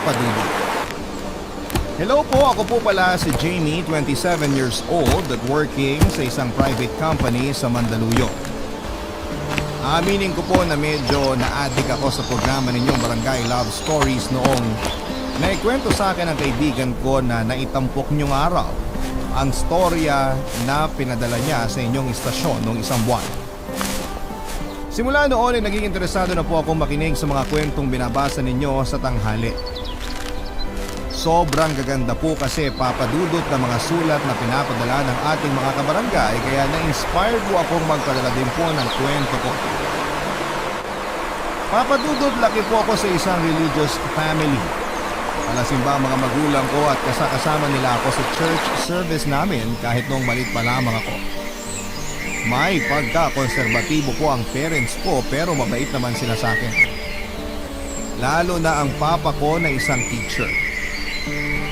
Papa Dudut. Hello po, ako po pala si Jamie, 27 years old at working sa isang private company sa Mandaluyong. Aminin ko po na medyo na-addict ako sa programa ninyong Barangay Love Stories noong naikwento sa akin ng kaibigan ko na naitampok niyong araw ang storya na pinadala niya sa inyong istasyon noong isang buwan. Simula noon ay naging interesado na po akong makinig sa mga kwentong binabasa ninyo sa tanghali. Sobrang gaganda po kasi papadudot ng mga sulat na pinapadala ng ating mga kabarangay kaya na-inspired po akong magpadala din po ng kwento ko. Papadudot, laki po ako sa isang religious family. Palasimba ang mga magulang ko at kasama nila ako sa church service namin kahit noong maliit pa lamang ako. May pagka-konserbatibo po ang parents ko pero mabait naman sila sa akin. Lalo na ang papa ko na isang teacher.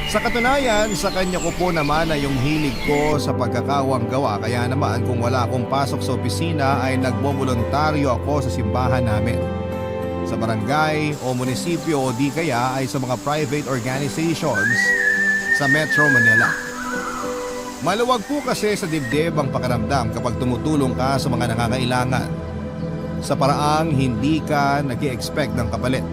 Sa katunayan, sa kanya ko po naman na yung hilig ko sa pagkakawang gawa kaya naman kung wala akong pasok sa opisina ay nagbobolontaryo ako sa simbahan namin. Sa barangay o munisipyo o di kaya ay sa mga private organizations sa Metro Manila. Maluwag po kasi sa dibdib ang pakiramdam kapag tumutulong ka sa mga nangangailangan sa paraang hindi ka nag-i-expect ng kapalit.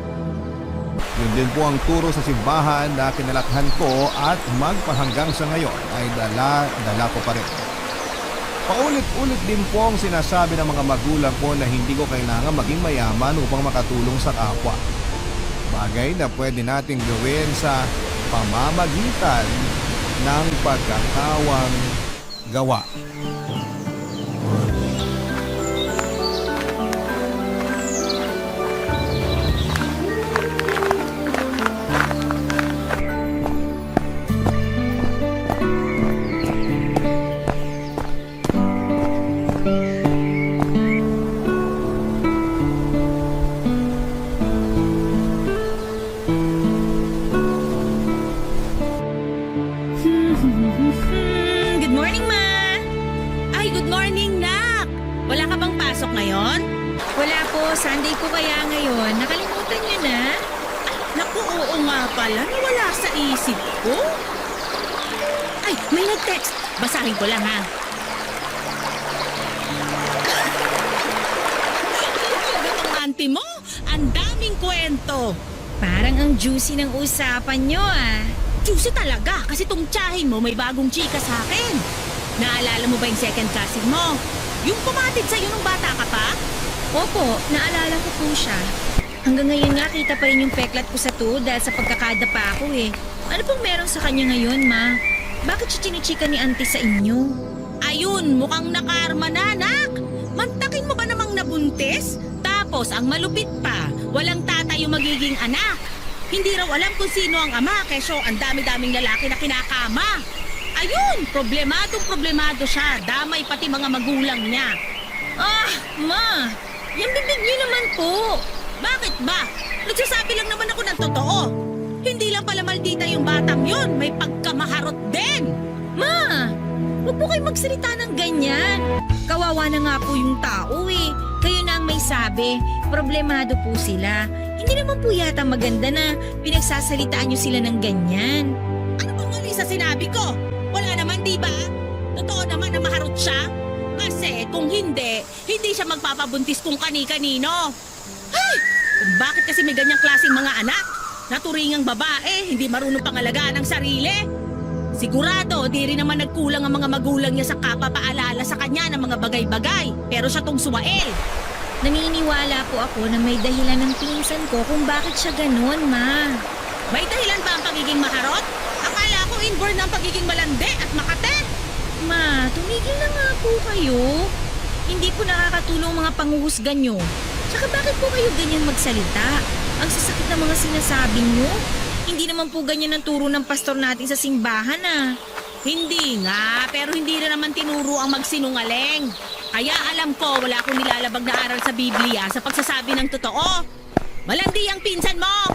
Yun din po ang turo sa simbahan na kinalakhan ko at magpahanggang sa ngayon ay dala ko pa rin. Paulit-ulit din po ang sinasabi ng mga magulang ko na hindi ko kailangan maging mayaman upang makatulong sa kapwa. Bagay na pwede nating gawin sa pamamagitan ng pagkakawang gawa. Good morning, Ma! Ay, good morning, Nak! Wala ka bang pasok ngayon? Wala po, Sunday po kaya ngayon. Nakalimutan niyo na? Naku, oo nga pala, nawala sa isip ko. Ay, may nag-text. Basahin ko lang, ha? Ang auntie mo, ang daming kwento. Parang ang juicy ng usapan niyo ah. Juicy talaga, kasi tong tiyahin mo may bagong chika sa akin. Naalala mo ba yung second cousin mo? Yung pumatid sa'yo nung bata ka pa? Opo, naalala ko po siya. Hanggang ngayon nga kita pa rin yung peklat ko sa tuhod dahil sa pagkakadapa ako eh. Ano pong meron sa kanya ngayon, Ma? Bakit siya chinichika ni auntie sa inyo? Ayun, mukhang nakarma na, anak. Mantakin mo ba namang nabuntis? Tapos, ang malupit pa, walang tatay yung magiging anak. Hindi raw alam kung sino ang ama, kesyo ang dami-daming lalaki na kinakama. Ayun, problemado siya. Damay pati mga magulang niya. Ah, Ma! Yung bibig niyo naman po! Bakit ba? Nagsasabi lang naman ako ng totoo. Hindi lang pala maldita yung batang yon, may pagkamaharot din. Ma! Huwag po kayo magsalita ng ganyan. Kawawa na nga po yung tao eh. Kayo na ang may sabi, problemado po sila. Hindi naman po yata maganda na pinagsasalitaan nyo sila ng ganyan. Ano bang mali sa sinabi ko? Wala naman, di ba? Totoo naman na maharot siya. Kasi kung hindi siya magpapabuntis kung kani-kanino. Ay! Kung bakit kasi may ganyang klaseng mga anak? Naturingang babae, hindi marunong pangalagaan ang sarili. Sigurado, di rin naman nagkulang ang mga magulang niya sa kapapaalala sa kanya ng mga bagay-bagay. Pero siya tong suwael. Naniniwala po ako na may dahilan ng pinsan ko kung bakit siya ganun, Ma. May dahilan ba ang pagiging maharot? Akala ko inborn ang pagiging malande at makate. Ma, tumigil na nga po kayo. Hindi po nakakatulong mga panguhusga nyo. Tsaka bakit po kayo ganyan magsalita? Ang sasakit ng mga sinasabi nyo. Hindi naman po ganyan ang turo ng pastor natin sa simbahan ah. Hindi nga, pero hindi rin naman tinuro ang magsinungaling. Kaya alam ko wala akong nilalabag na aral sa Biblia sa pagsasabi ng totoo. Malandi ang pinsan mo.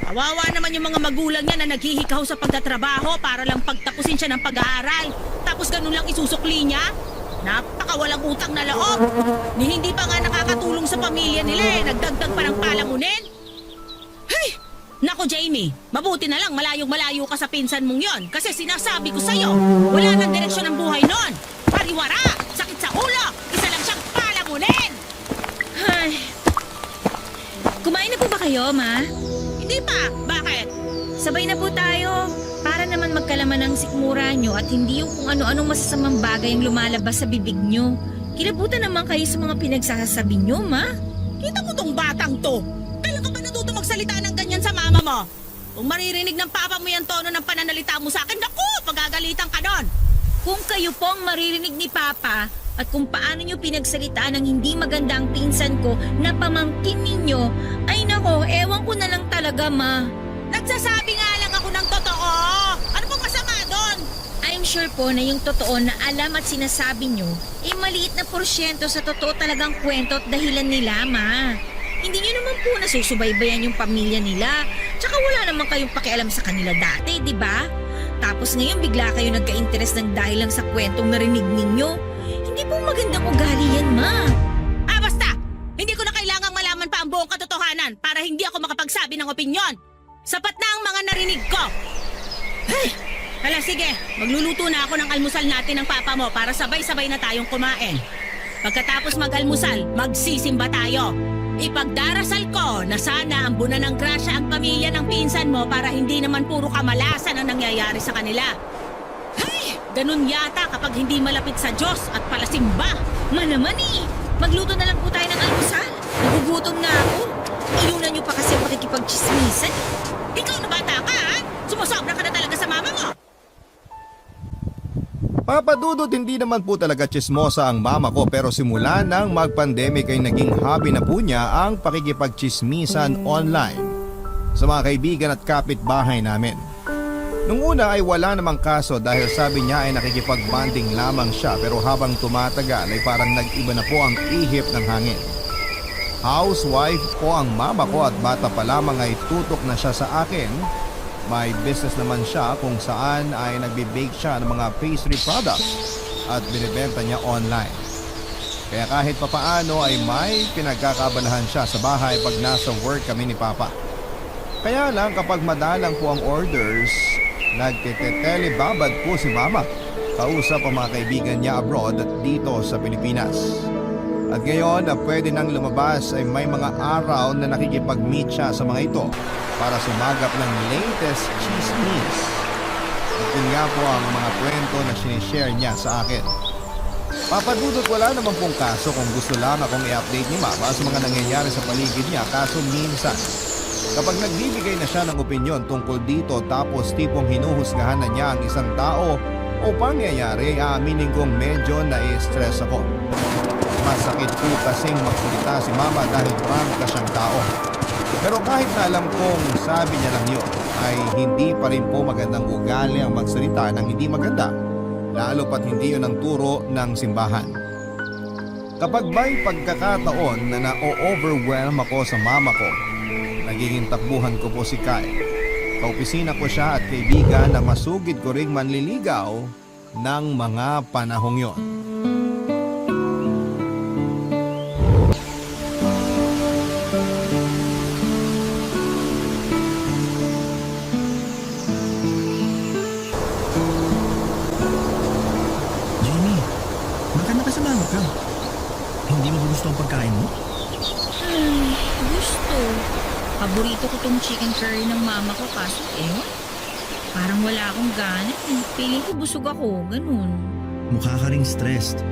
Kawawa naman yung mga magulang niya na naghihikaw sa pagtatrabaho para lang pagtapusin siya ng pag-aaral. Tapos ganun lang isusukli niya. Napakawalang utang na loob. Ni hindi pa nga nakakatulong sa pamilya nila eh. Nagdagdag pa ng palamunin. Hey! Naku Jamie, mabuti na lang malayong-malayo ka sa pinsan mong yon. Kasi sinasabi ko sa'yo, wala nang direksyon ang buhay nun. Pariwara, sakit sa ulo, isa lang siyang palamunin. Ay. Kumain na po ba kayo, Ma? Hindi pa, bakit? Sabay na po tayo. Para naman magkalaman ang sikmura nyo at hindi yung kung ano-anong masasamang bagay ang lumalabas sa bibig nyo. Kilabutan naman kayo sa mga pinagsasabi nyo, Ma. Kita mo tong batang to. Kailan ka ba natuto magsalita ng ganyan sa mama mo? Kung maririnig ng papa mo yung tono ng pananalita mo sa akin, naku, pagagalitan ka nun. Kung kayo po ang maririnig ni Papa at kung paano nyo pinagsalitaan ng hindi maganda ang pinsan ko na pamangkin ninyo, ay nako, ewan ko na lang talaga, Ma. Nagsasabi nga lang ako ng totoo. Ano pong masama doon? I'm sure po na yung totoo na alam at sinasabi nyo, maliit na porsyento sa totoo talagang kwento at dahilan nila, Ma. Hindi nyo naman po nasusubaybayan yung pamilya nila. Tsaka wala naman kayong pakialam sa kanila dati, di ba? Tapos ngayon bigla kayo nagka-interest ng dahil lang sa kwentong narinig ninyo. Hindi po magandang ugali yan, Ma. Basta! Hindi ko na kailangang malaman pa ang buong katotohanan para hindi ako makapagsabi ng opinyon. Sapat na ang mga narinig ko. Ay! Hala, sige. Magluluto na ako ng almusal natin ng papa mo para sabay-sabay na tayong kumain. Pagkatapos mag-almusal, magsisimba tayo. Ipagdarasal ko na sana ang bunan ng grasya ang pamilya ng pinsan mo para hindi naman puro kamalasan ang nangyayari sa kanila. Ay! Ganun yata kapag hindi malapit sa Diyos at palasimba. Ma naman eh. Magluto na lang po tayo ng almusal. Nagugutom na ako. Inunan nyo pa kasi ang pakikipagchismisan. Ikaw na bata ka, ha? Sumusobra ka na talaga sa mama mo. Papa Dudut, hindi naman po talaga chismosa ang mama ko pero simula nang mag-pandemic ay naging hobby na po niya ang pakikipagchismisan online sa mga kaibigan at kapitbahay namin. Nung una ay wala namang kaso dahil sabi niya ay nakikipag-bonding lamang siya pero habang tumatagal ay parang nag-iba na po ang ihip ng hangin. Housewife po ang mama ko at bata pa lamang ay tutok na siya sa akin. May business naman siya kung saan ay nagbe-bake siya ng mga pastry products at binibenta niya online. Kaya kahit papaano ay may pinagkakabalahan siya sa bahay pag nasa work kami ni Papa. Kaya lang kapag madalang po ang orders, nagtitelebabad po si Mama. Kausap ang mga kaibigan niya abroad at dito sa Pilipinas. At ngayon na pwede nang lumabas ay may mga araw na nakikipag-meet siya sa mga ito para sumagap ng latest chismis. At yun nga po ang mga kwento na sinishare niya sa akin. Papadudot, wala naman pong kaso kung gusto lang akong i-update ni Mama sa mga nangyayari sa paligid niya. Kaso minsan, kapag nagbibigay na siya ng opinyon tungkol dito tapos tipong hinuhusgahan na niya ang isang tao o pangyayari, aaminin kong medyo na-stress ako. Masakit po kasing magsalita si Mama dahil prangka siyang tao. Pero kahit na alam kong sabi niya lang yun, ay hindi pa rin po magandang ugali ang magsalita ng hindi maganda, lalo pat hindi yun ang turo ng simbahan. Kapag may pagkakataon na na-overwhelm ako sa mama ko, nagiging takbuhan ko po si Kyle. Kaopisina ko siya at kaibigan na masugid ko ring manliligaw ng mga panahong yon. Hindi mo ba gusto ang pagkain mo? Gusto. Paborito ko tong chicken curry ng mama ko kaso parang wala akong gana. Feeling ko busog ako, ganun. Mukha ka ring stressed.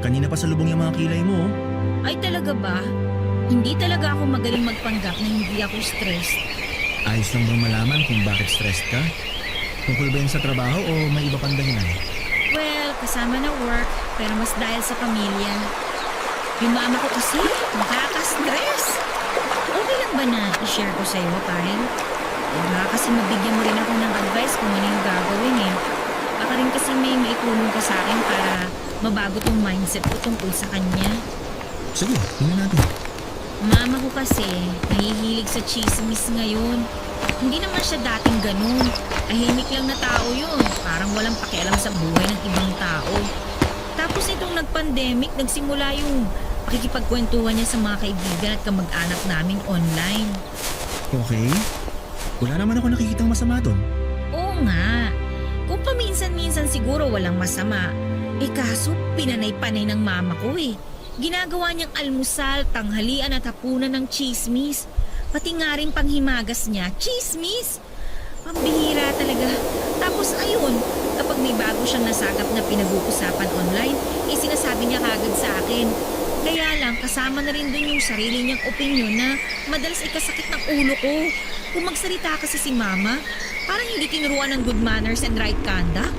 Kanina pa salubong yung mga kilay mo. Ay talaga ba? Hindi talaga ako magaling magpanggap na hindi ako stressed. Ayos lang bang malaman kung bakit stressed ka? Tungkol ba yan sa trabaho o may iba pang dahilan? Well, kasama na work, pero mas dahil sa pamilya. Yung mama ko kasi, nakaka-stress. Okay lang ba na i-share ko sa'yo, Kyle? Baka kasi mabigyan mo rin ako ng advice kung ano yung gagawin eh. Baka rin kasi may maitulong ka sa akin para mabago tong mindset ko tungkol sa kanya. Sige, tingnan natin. Mama ko kasi, nahihilig sa chismis ngayon. Hindi naman siya dating ganun. Tahimik lang na tao yun. Parang walang pakialam sa buhay ng ibang tao. Tapos itong nag-pandemic, nagsimula yung pakikipagkwentuhan niya sa mga kaibigan at kamag-anak namin online. Okay. Wala naman ako nakikitang masama doon. Oo nga. Kung paminsan-minsan siguro walang masama. Kaso pinanay-panay ng mama ko eh. Ginagawa niyang almusal, tanghalian at hapunan ng chismis. Pati nga rin panghimagas niya, chismis! Pambihira talaga. Tapos ayun, kapag may bago siyang nasagap na pinag-uusapan online, sinasabi niya kagad sa akin. Kaya lang, kasama na rin dun yung sarili niyang opinyon na madalas ikasakit ng ulo ko. Kung magsalita kasi si mama, parang hindi tinuruan ng good manners and right conduct.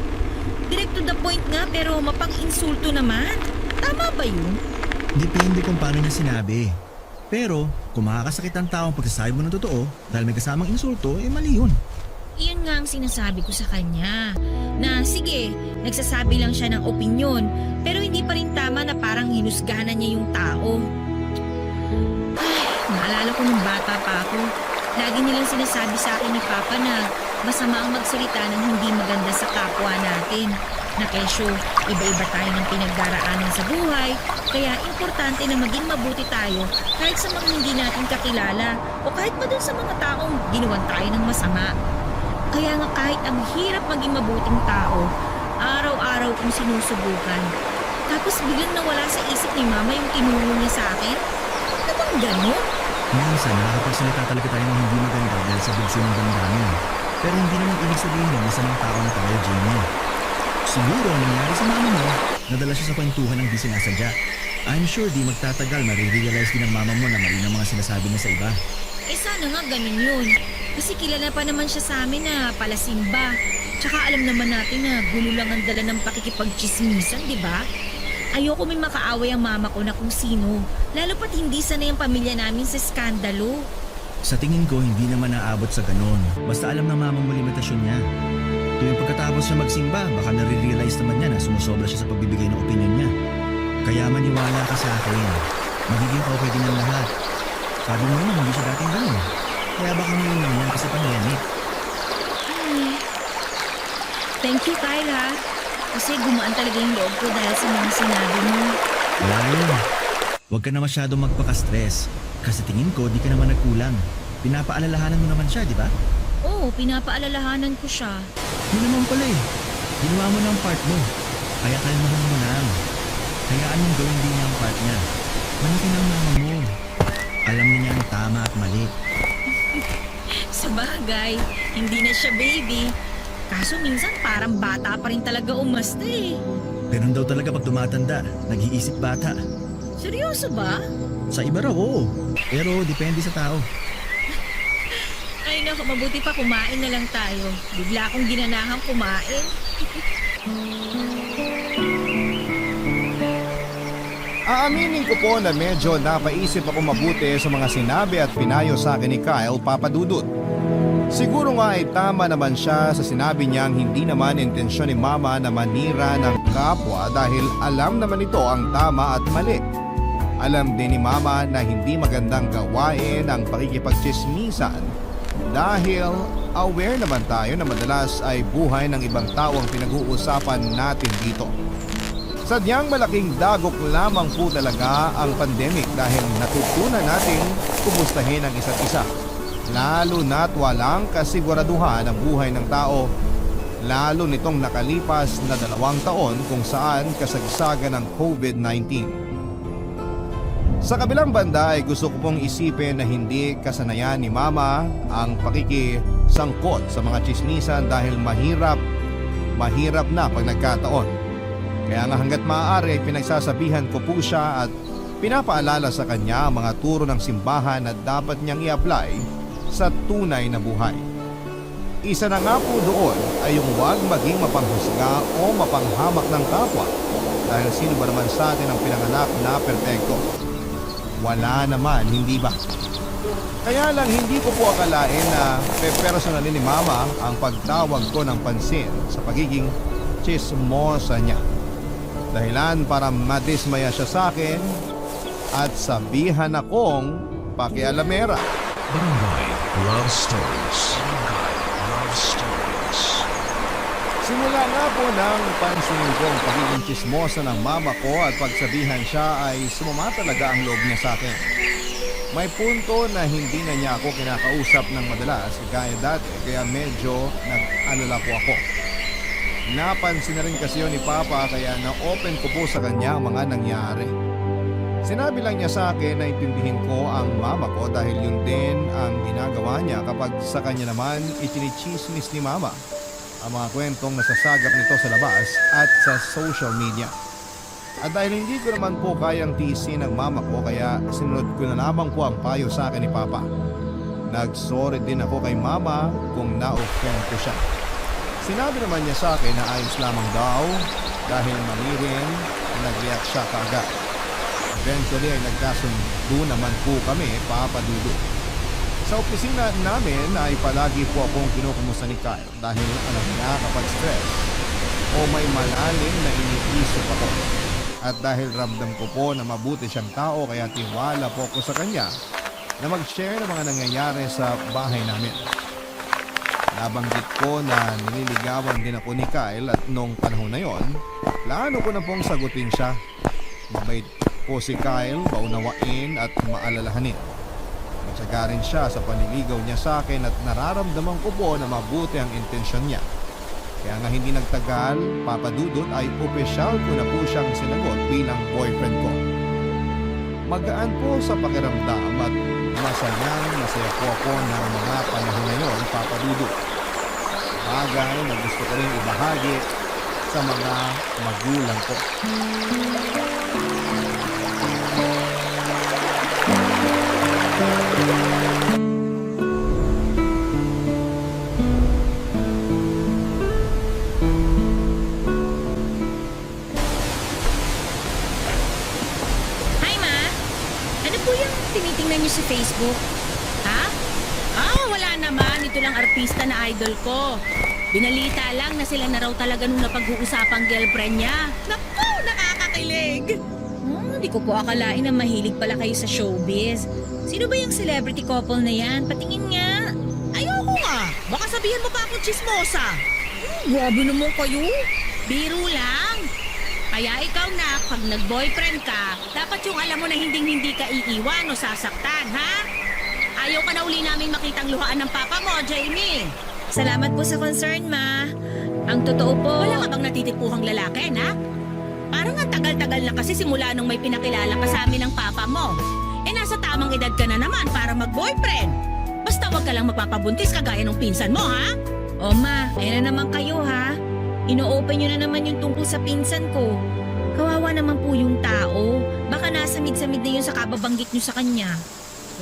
Direct to the point nga pero mapang-insulto naman. Tama ba yun? Depende kung paano niya sinabi. Pero kung makakasakit ang taong pagsasabi mo ng totoo dahil may kasamang insulto, mali yun. Iyon nga ang sinasabi ko sa kanya. Na sige, nagsasabi lang siya ng opinyon, pero hindi pa rin tama na parang hinusgahan niya yung tao. Ay, naalala ko nung bata pa ako. Lagi nilang sinasabi sa akin ni Papa na masama ang magsalita ng hindi maganda sa kapwa natin. Na kesyo, iba-iba tayo ng pinagdaraanan sa buhay, kaya importante na maging mabuti tayo kahit sa mga hindi natin kakilala o kahit pa dun sa mga taong ginawan tayo ng masama. Kaya nga kahit ang hirap maging mabuting tao, araw-araw kong sinusubukan. Tapos biglang nawala sa isip ni Mama yung tinuro niya sa akin. Ano bang ganun? Minsan nakakapagsalita talaga tayo ng hindi maganda dahil sa bugso ng damdamin. Pero hindi naman ibig sabihin na masamang tao na tayo, Jamie. Siguro ang nangyari sa mama mo, nadala siya sa kwentuhan ng di sinasadya. I'm sure di magtatagal marirealize din ng mama mo na mali ng mga sinasabi niya sa iba. Sana nga ganun yun. Kasi kilala pa naman siya sa amin na palasimba. Tsaka alam naman natin na gulo lang ang dala ng pakikipagchismisan, di ba? Ayoko may makaaway ang mama ko na kung sino. Lalo pat hindi sanay ang pamilya namin sa skandalo. Sa tingin ko, hindi naman naabot sa ganon. Basta alam ng mama mo limitasyon niya. Tuwing pagkatapos siya magsimba, baka nare-realize naman niya na sumusobra siya sa pagbibigay ng opinion niya. Kaya maniwala ka sa akin. Magiging okay din ang lahat. Sabi mo naman, hindi siya dating ganon. Kaya baka ngayon lang yan kasi pandemic. Thank you, Kyle, ha? Kasi gumaan talaga yung loob ko dahil sa mga sinabi mo. Wala yun. Huwag ka na masyadong magpaka-stress. Kasi tingin ko, di ka naman nagkulang. Pinapaalalahanan mo naman siya, di ba? Oo, pinapaalalahanan ko siya. Yun naman pala eh. Ginawa mo na ang part mo. Kaya kalmahan mo lang. Hayaan mong gawin din niya ang part niya. Maniki ng mama mo. Alam niya ang tama at mali. Sa bagay, hindi na siya baby. Kaso minsan parang bata pa rin talaga umasta eh. Ganun daw talaga pag tumatanda. Nag-iisip bata. Seryoso ba? Sa iba raw, oo. Pero depende sa tao. Ay naku, mabuti pa kumain na lang tayo. Bigla akong ginanahang kumain. Aaminin ko po na medyo napaisip ako mabuti sa mga sinabi at pinayo sa akin ni Kyle Papadudut. Siguro nga ay tama naman siya sa sinabi niyang hindi naman intensyon ni Mama na manira ng kapwa dahil alam naman ito ang tama at mali. Alam din ni Mama na hindi magandang gawain ang pakikipagtsismisan dahil aware naman tayo na madalas ay buhay ng ibang tao ang pinag-uusapan natin dito. Sadyang malaking dagok lamang po talaga ang pandemic dahil natutunan natin kumustahin ang isa't isa. Lalo na't walang kasiguraduhan ang buhay ng tao, lalo nitong nakalipas na 2 taon kung saan kasagsagan ng COVID-19. Sa kabilang banda ay gusto ko pong isipin na hindi kasanayan ni Mama ang pakikisangkot sa mga tsismisan dahil mahirap na pag nagkataon. Kaya nga hanggat maaari ay pinagsasabihan ko po siya at pinapaalala sa kanya ang mga turo ng simbahan na dapat niyang i-apply sa tunay na buhay. Isa na nga po doon ay yung huwag maging mapanghusga o mapanghamak ng kapwa dahil sino ba naman sa atin ang pinanganak na perpekto? Wala naman, hindi ba? Kaya lang hindi ko po akalain na pe-personalin ni Mama ang pagtawag ko ng pansin sa pagiging chismosa niya. Dahilan para madismaya siya sa akin at sabihan akong pakialamera. Barangay Love Stories. Barangay Love Stories. Simula nga po nang pansinin ko ang pagiging chismosa ng mama ko at pagsabihan siya ay sumama talaga ang loob niya sa akin. May punto na hindi na niya ako kinakausap ng madalas gaya dati kaya medyo nag-alala po ako. Napansin na rin kasi yun ni Papa kaya na-open ko po sa kanya ang mga nangyari. Sinabi lang niya sa akin na intindihin ko ang mama ko dahil yun din ang ginagawa niya kapag sa kanya naman itinichismis ni mama ang mga kwentong nasasagap nito sa labas at sa social media. At dahil hindi ko naman po kayang tiisin ng mama ko kaya sinunod ko na lamang po ang payo sa akin ni Papa. Nagsorry din ako kay mama kung na-offend ko siya. Sinabi naman niya sa akin na ayos lamang daw dahil mali rin nag-react siya kaagad. Eventually ay nagkasundo naman po kami, Papa Dudu. Sa opisina namin ay palagi po akong kinukumusta ni Kyle dahil alam niya kapag stress o may malalim na iniisip ako. At dahil ramdam ko po na mabuti siyang tao kaya tiwala po ako sa kanya na mag-share ng mga nangyayari sa bahay namin. Nabanggit ko na nililigawan din ako ni Kyle at nung panahon na yon, plano ko na pong sagutin siya. Mabait po si Kyle, paunawain at maalalahanin. Matyaga rin siya sa paniligaw niya sa akin at nararamdaman ko po na mabuti ang intensyon niya. Kaya nga hindi nagtagal, Papa Dudut ay opisyal ko na po siyang sinagot bilang boyfriend ko. Magaan po sa pakiramdam at masaya po ako ng mga panahon na yun, Papa Dudut. Bagay na gusto ko rin ibahagi sa mga magulang ko. Hi, Ma! Ano po yung tinitingnan niyo sa Facebook? Ha? Wala naman. Ito lang artista na idol ko. Binalita lang na sila na raw talaga nung napag-uusapang girlfriend niya. Naku, nakakakilig! Hindi ko po akalain na mahilig pala kayo sa showbiz. Sino ba yung celebrity couple na yan? Patingin nga. Ayoko nga. Baka sabihin mo pa akong chismosa. Grabe naman kayo. Biro lang. Kaya ikaw na, pag nag-boyfriend ka, dapat yung alam mo na hindi ka iiwan o sasaktan, ha? Ayaw ka na uli namin makitang luhaan ng papa mo, Jamie. Salamat po sa concern, Ma. Ang totoo po... Wala ka bang natitipuhang lalaki, na? Parang ang tagal-tagal na kasi simula nung may pinakilala ka sa amin ng papa mo. Nasa tamang edad ka na naman para mag-boyfriend. Basta wag ka lang magpapabuntis kagaya ng pinsan mo, ha? O Ma, ayan na naman kayo ha. Ino-open nyo na naman yung tungkol sa pinsan ko. Kawawa naman po yung tao. Baka nasamid-samid na yun sa kababanggit nyo sa kanya.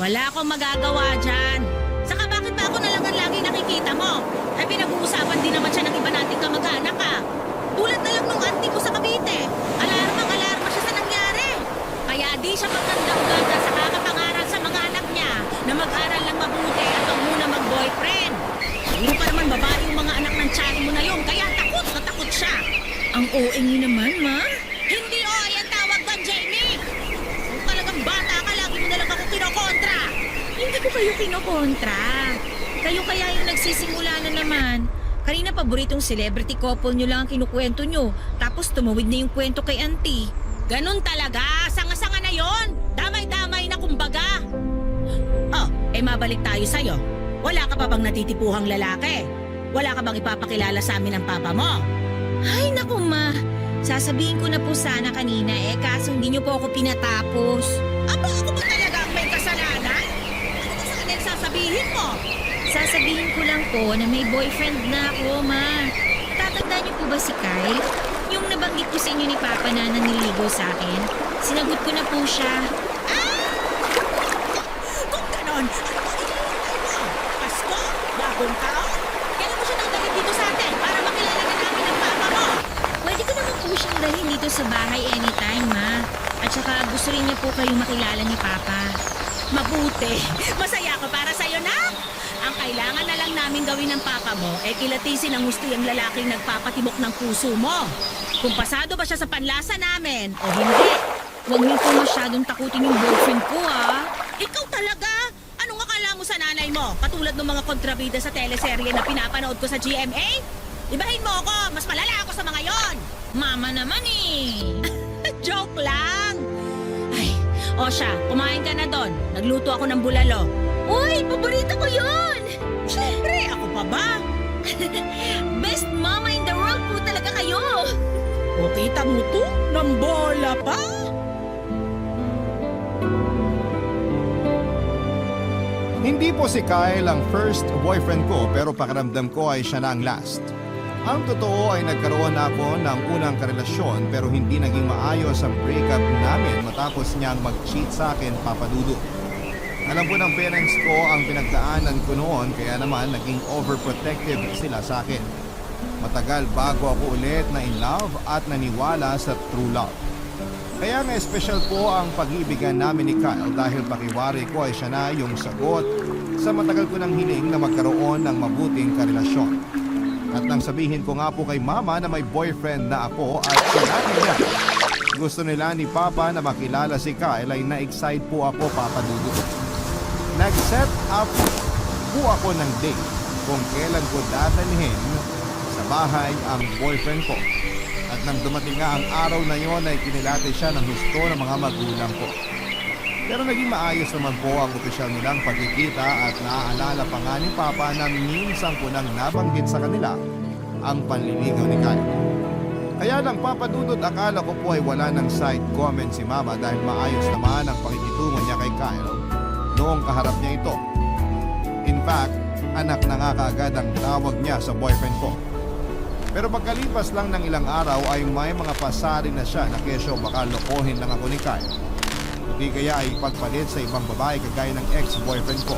Wala akong magagawa dyan. Saka bakit ba ako na lang ang lagi nakikita mo? Ay pinag-uusapan din naman siya ng iba nating kamag-anak, ha? Tulad na lang nung auntie mo sa Cavite. Alarma siya sa nangyari. Kaya di siya magkanda-ganda sa kakapangaral sa mga anak niya na mag-aral lang mabuti at huwag muna mag-boyfriend. Hindi pa naman babae yung mga anak ng tiyan mo na yun, kaya takot na takot siya. Ang OA nyo naman, Ma. Hindi yan tawag doon, Jamie! Kung talagang bata ka, lagi mo na lang ako kinokontra. Hindi ko kayo kinokontra. Kayo kaya yung nagsisimula na naman. Kanina paboritong celebrity couple nyo lang ang kinukwento nyo. Tapos tumawid na yung kwento kay auntie. Ganun talaga, sanga-sanga na yon. Damay-damay na kumbaga. Mabalik tayo sa'yo. Wala ka pa bang natitipuhang lalaki? Wala ka bang ipapakilala sa amin ng papa mo? Ay, naku, Ma. Sasabihin ko na po sana kanina kaso hindi nyo po ako pinatapos. Aba, ako ba talaga ang may kasalanan? Ano ba sana yung sasabihin mo? Sasabihin ko lang po na may boyfriend na ako, Ma. Tatandaan niyo po ba si Kyle? Yung nabanggit ko sa inyo ni Papa na naniligaw sa akin. Sinagot ko na po siya. Kung ganon, Pasko, bagong taon, kailan mo siya nagdalhin dito sa atin para makilala na namin ang papa mo? Pwede ko naman po siyang dalhin dito sa bahay anytime, Ma. At saka gusto rin niya po kayong makilala ni Papa. Mabuti. Masaya ako para sa'yo, na. Ang kailangan na lang namin gawin ng papa mo kilatisin ang gusto yung lalaking nagpapatibok ng puso mo. Kung pasado ba siya sa panlasa namin o hindi. Huwag niyo po masyadong takutin yung boyfriend ko, ha? Ikaw talaga? Anong akala mo sa nanay mo? Katulad ng mga kontrabida sa teleserye na pinapanood ko sa GMA? Ibahin mo ako! Mas malala ako sa mga yon! Mama naman eh. Joke lang! Ay, O siya, kumain ka na doon. Nagluto ako ng bulalo. Uy, paborito ko yun! Siyempre, ako pa ba? Best mama in the world po talaga kayo! O kita mo to? Ng bola pa? Hindi po si Kyle ang first boyfriend ko pero pakiramdam ko ay siya na ang last. Ang totoo ay nagkaroon ako ng unang karelasyon pero hindi naging maayos ang breakup namin matapos niyang mag-cheat sa akin, Papa Dudu. Alam po ng parents ko ang pinagdaanan ko noon kaya naman naging overprotective sila sa akin. Matagal bago ako ulit na in love at naniwala sa true love. Kaya nga special po ang pag-ibigan namin ni Kyle dahil pakiwari ko ay siya na yung sagot sa matagal ko nang hiling na magkaroon ng mabuting karelasyon. At nang sabihin ko nga po kay Mama na may boyfriend na ako at sinabi niya, gusto nila ni Papa na makilala si Kyle ay na-excite po ako, Papa Dudu. Nag-set up po ako ng date kung kailan ko dadalhin sa bahay ang boyfriend ko. At nang dumating nga ang araw na yon ay kinilati siya ng gusto ng mga magulang ko. Pero naging maayos naman po ang opisyal nilang pagkikita at naaalala pa nga ni Papa na minsan ko nang nabanggit sa kanila ang panliligaw ni Kyle. Kaya lang Papa Dudut, akala ko po ay wala ng side comment si Mama dahil maayos naman ang pakikitungo niya kay Kyle noong kaharap niya ito. In fact, anak na nga kaagad ang tawag niya sa boyfriend ko. Pero pagkalipas lang ng ilang araw ay may mga pasari na siya na kesyo baka lokohin lang ako ni Kyle. Hindi kaya ay pagpalit sa ibang babae kagaya ng ex-boyfriend ko.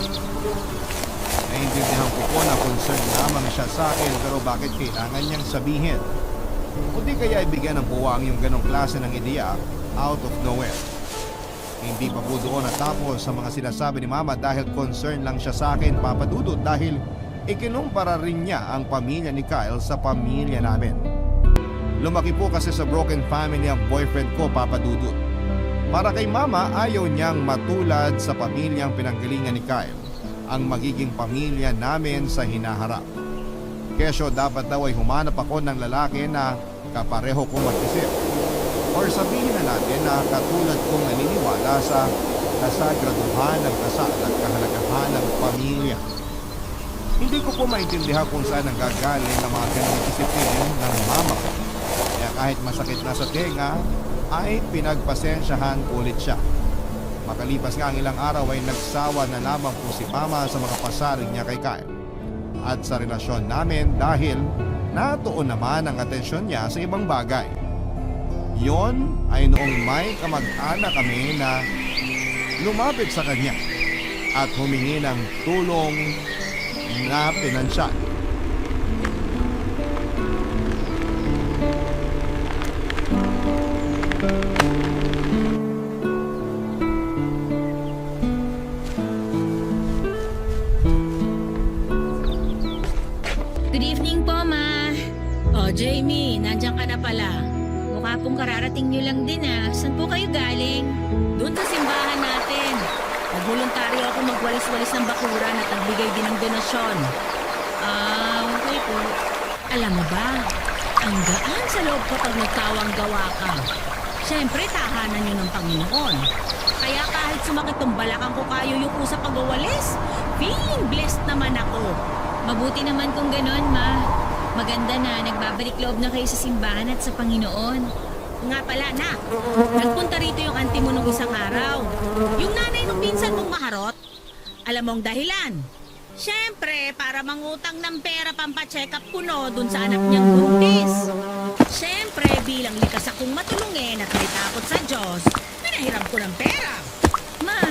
Naiintindihan ko po na concern lamang siya sa akin pero bakit kailangan niyang sabihin? Kundi kaya ibigyan ng buwang yung ganong klase ng ideya out of nowhere. Hindi pa po doon natapos sa mga sinasabi ni Mama dahil concern lang siya sa akin, Papa Dudut, dahil ikinumpara rin niya ang pamilya ni Kyle sa pamilya namin. Lumaki po kasi sa broken family ang boyfriend ko, Papa Dudut. Para kay Mama, ayaw niyang matulad sa pamilyang pinanggalingan ni Kyle ang magiging pamilya namin sa hinaharap. Kesyo dapat daw ay humanap ako ng lalaki na kapareho kong mag-isip. Or sabihin na natin na katulad kong naniniwala sa kasagraduhan ng kasal at kahalagahan ng pamilya. Hindi ko po maintindihan kung saan ang gagaling ang mga ganong isipin ng Mama ko. Kaya kahit masakit na sa tenga, ay pinagpasensyahan ulit siya. Makalipas nga ang ilang araw ay nagsawa na lamang po si Mama sa mga pasaring niya kay Kyle at sa relasyon namin dahil natuon naman ang atensyon niya sa ibang bagay. Yon ay noong may kamag-anak kami na lumapit sa kanya at humingi ng tulong na pinansyal. Good evening po, Ma. O Jamie, nandiyan ka na pala. Mukha pong kararating nyo lang din ah. Saan po kayo galing? Doon sa simbahan natin. Nagvoluntaryo ako magwalis-walis ng bakuran at nagbigay din ng donasyon. Okay po. Alam mo ba, ang gaan sa loob kapag nagtawang gawa ka. Siyempre, tahanan yun ng Panginoon. Kaya kahit sumakit tong balakang ko kayo yung sa pagwawalis, feeling blessed naman ako. Mabuti naman kung ganon, Ma. Maganda na nagbabalik loob na kayo sa simbahan at sa Panginoon. Nga pala, na, nagpunta rito yung auntie mo nung isang araw. Yung nanay nung pinsan mong maharot. Alam mo ang dahilan? Siyempre, para mangutang ng pera pampacheck up ko no dun sa anak niyang buntis. Siyempre, bilang likas akong matulungin at may takot sa Diyos, pinahiram ko ng pera. Ma,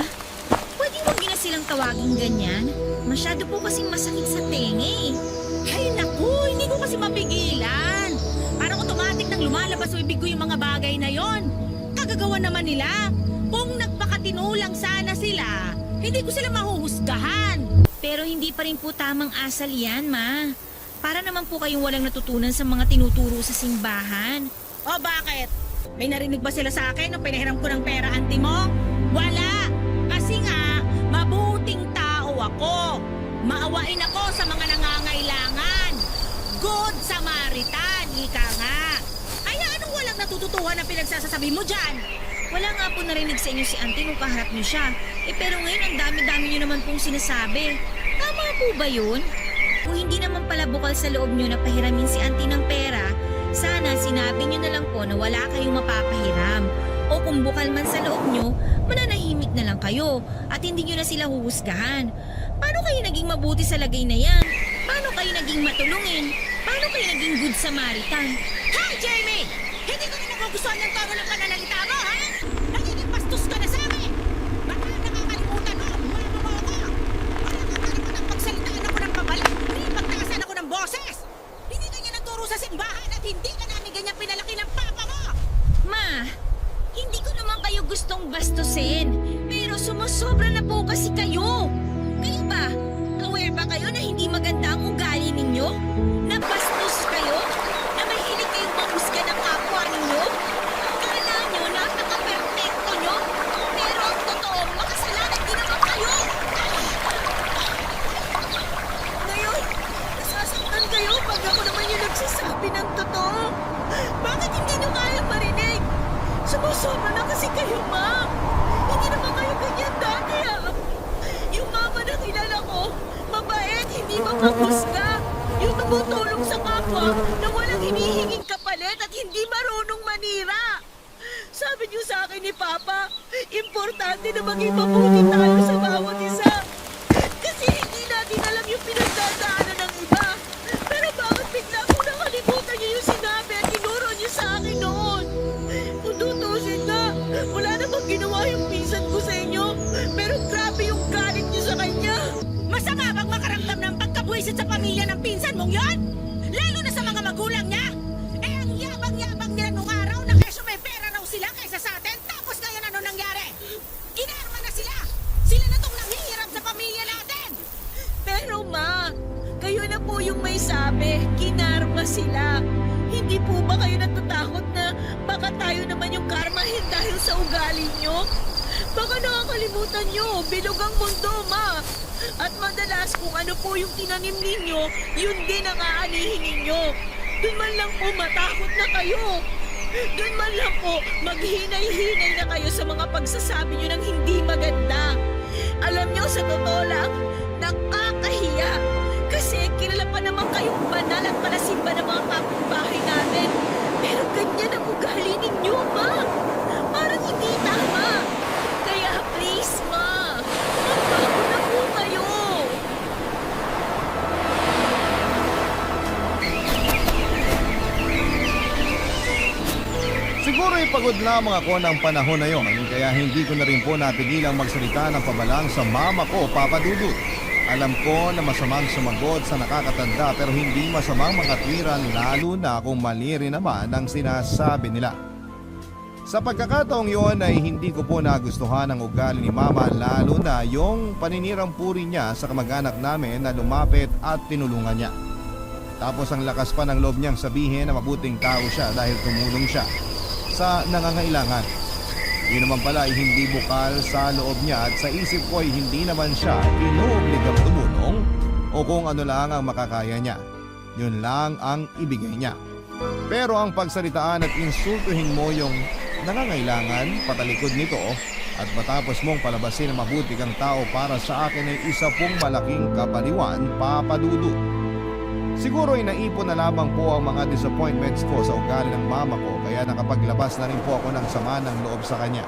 pwede mo na silang tawagin ganyan? Masyado po kasing masakit sa tenga eh. Ay naku, hindi ko kasi mapigilan. Parang automatic nang lumalabas sa bibig ko yung mga bagay na yon. Kagagawa naman nila. Kung nagpakatinulang sana sila, hindi ko sila mahuhusgahan. Pero hindi pa rin po tamang asal yan, Ma. Para naman po kayong walang natutunan sa mga tinuturo sa simbahan. O bakit? May narinig ba sila sa akin nung pinahiram ko ng pera, auntie mo? Wala! Kasi nga, mabuting tao ako. Maawain ako sa mga nangangailangan. Good Samaritan, ika nga. Ay, anong walang natututuhan ang pinagsasasabi mo dyan? Wala nga po narinig sa inyo si auntie nung kaharap niyo siya. Pero ngayon ang dami-dami niyo naman pong sinasabi. Tama po ba yun? Kung hindi naman pala bukal sa loob niyo na pahiramin si auntie ng pera, sana sinabi niyo na lang po na wala kayong mapapahiram. O kung bukal man sa loob niyo, mananahimik na lang kayo at hindi niyo na sila huhusgahan. Paano kayo naging mabuti sa lagay na yan? Paano kayo naging matulungin? Paano kayo naging good Samaritan? Ha, Jamie! Hindi ko na nagugustuhan ng tono ng pananalita mo, ha? Nagiging bastos ka na sa akin! Baka nakakalimutan mo, mama mo ako! Wala kang karapatang pagsalitaan ako ng pabalik, hindi pagtaasan ako ng boses! Hindi ganyan ang turo sa simbahan at hindi ka namin ganyan pinalaki ng papa mo! Ma, hindi ko naman kayo gustong bastusin. Pero sumusobra na po kasi kayo. Kayo ba? Aware ba kayo na hindi maganda ang ugali ninyo? Na bastos kayo? Na mahilig kayong mahusga ng kapwa ninyo? Kala nyo napaka-perfecto nyo? Pero ang totoo, makasalanan din naman kayo! Ngayon, nasasaktan kayo pag ako naman yung nagsasabi ng totoo. Bakit hindi nyo kayang marinig? Sumusobra na kasi kayo, ma. Hindi naman kayo ganyan dati, ah. Yung mama na kilala ko, mabait, hindi mapahusga. Yung tumutulong sa kapwa na walang hinihinging kapalit at hindi marunong manira. Sabi niyo sa akin ni Papa, importante na maging mabuti tayo sa bawat isa. Kasi hindi natin alam yung pinagdadaanan ng iba. Pero bakit bigla ko nakalimutan niyo yung sinabi at tinuro niyo sa akin noon? Kung tutusin nga, wala namang ginawa yung pinsan ko sa inyo. Pero grabe yung galit niyo sa kanya. Masama bang makaramdam ng pagkabuisit sa pamilya ng pinsan mong yon? Lalo na sa mga magulang niya? Eh, ang yabang-yabang nila nung araw na kesyo may pera raw sila kaysa sa atin. Tapos ngayon ano nangyari? Ginarma na sila! Sila na tong nanghihirap sa pamilya natin! Pero ma, kayo na po yung may sabi, kinarma sila. Hindi po ba kayo natatakot na baka tayo naman yung karmahin dahil sa ugali nyo? Baka nakakalimutan nyo, bilog ang mundo, ma. At madalas kung ano po yung tinanim ninyo, yun din ang aanihin ninyo. Doon man lang po matakot na kayo. Doon man lang po maghinay-hinay na kayo sa mga pagsasabi nyo ng hindi maganda. Alam nyo, sa totoo lang, nakakahiya. Kasi kilala pa naman kayong banal at palasimba ng mga kapitbahay natin. Pero ganyan ang ugali ninyo, ma. Parang hindi tama. Kaya please, ma, magbago na po kayo. Siguro pagod lamang ako ng panahon na yon, kaya hindi ko na rin po napigilang magsalita ng pabalang sa mama ko, Papa Dudut. Alam ko na masamang sumagot sa nakakatanda pero hindi masamang makatwiran lalo na kung mali rin naman ang sinasabi nila. Sa pagkakataong yon ay hindi ko po nagustuhan ang ugali ni Mama lalo na yung paninirang puri niya sa kamag-anak namin na lumapit at tinulungan niya. Tapos ang lakas pa ng loob niyang sabihin na mabuting tao siya dahil tumulong siya sa nangangailangan. Yun naman pala ay hindi bukal sa loob niya at sa isip ko ay hindi naman siya inuobligang tumulong o kung ano lang ang makakaya niya. Yun lang ang ibigay niya. Pero ang pagsalitaan at insultuhin mo yung nangangailangan patalikod nito at matapos mong palabasin na mabuti kang tao para sa akin ay isa pong malaking kapaliwan, Papa Dudut. Siguro ay naipon na lamang po ang mga disappointments ko sa ugali ng mama ko kaya nakapaglabas na rin po ako ng sama ng loob sa kanya.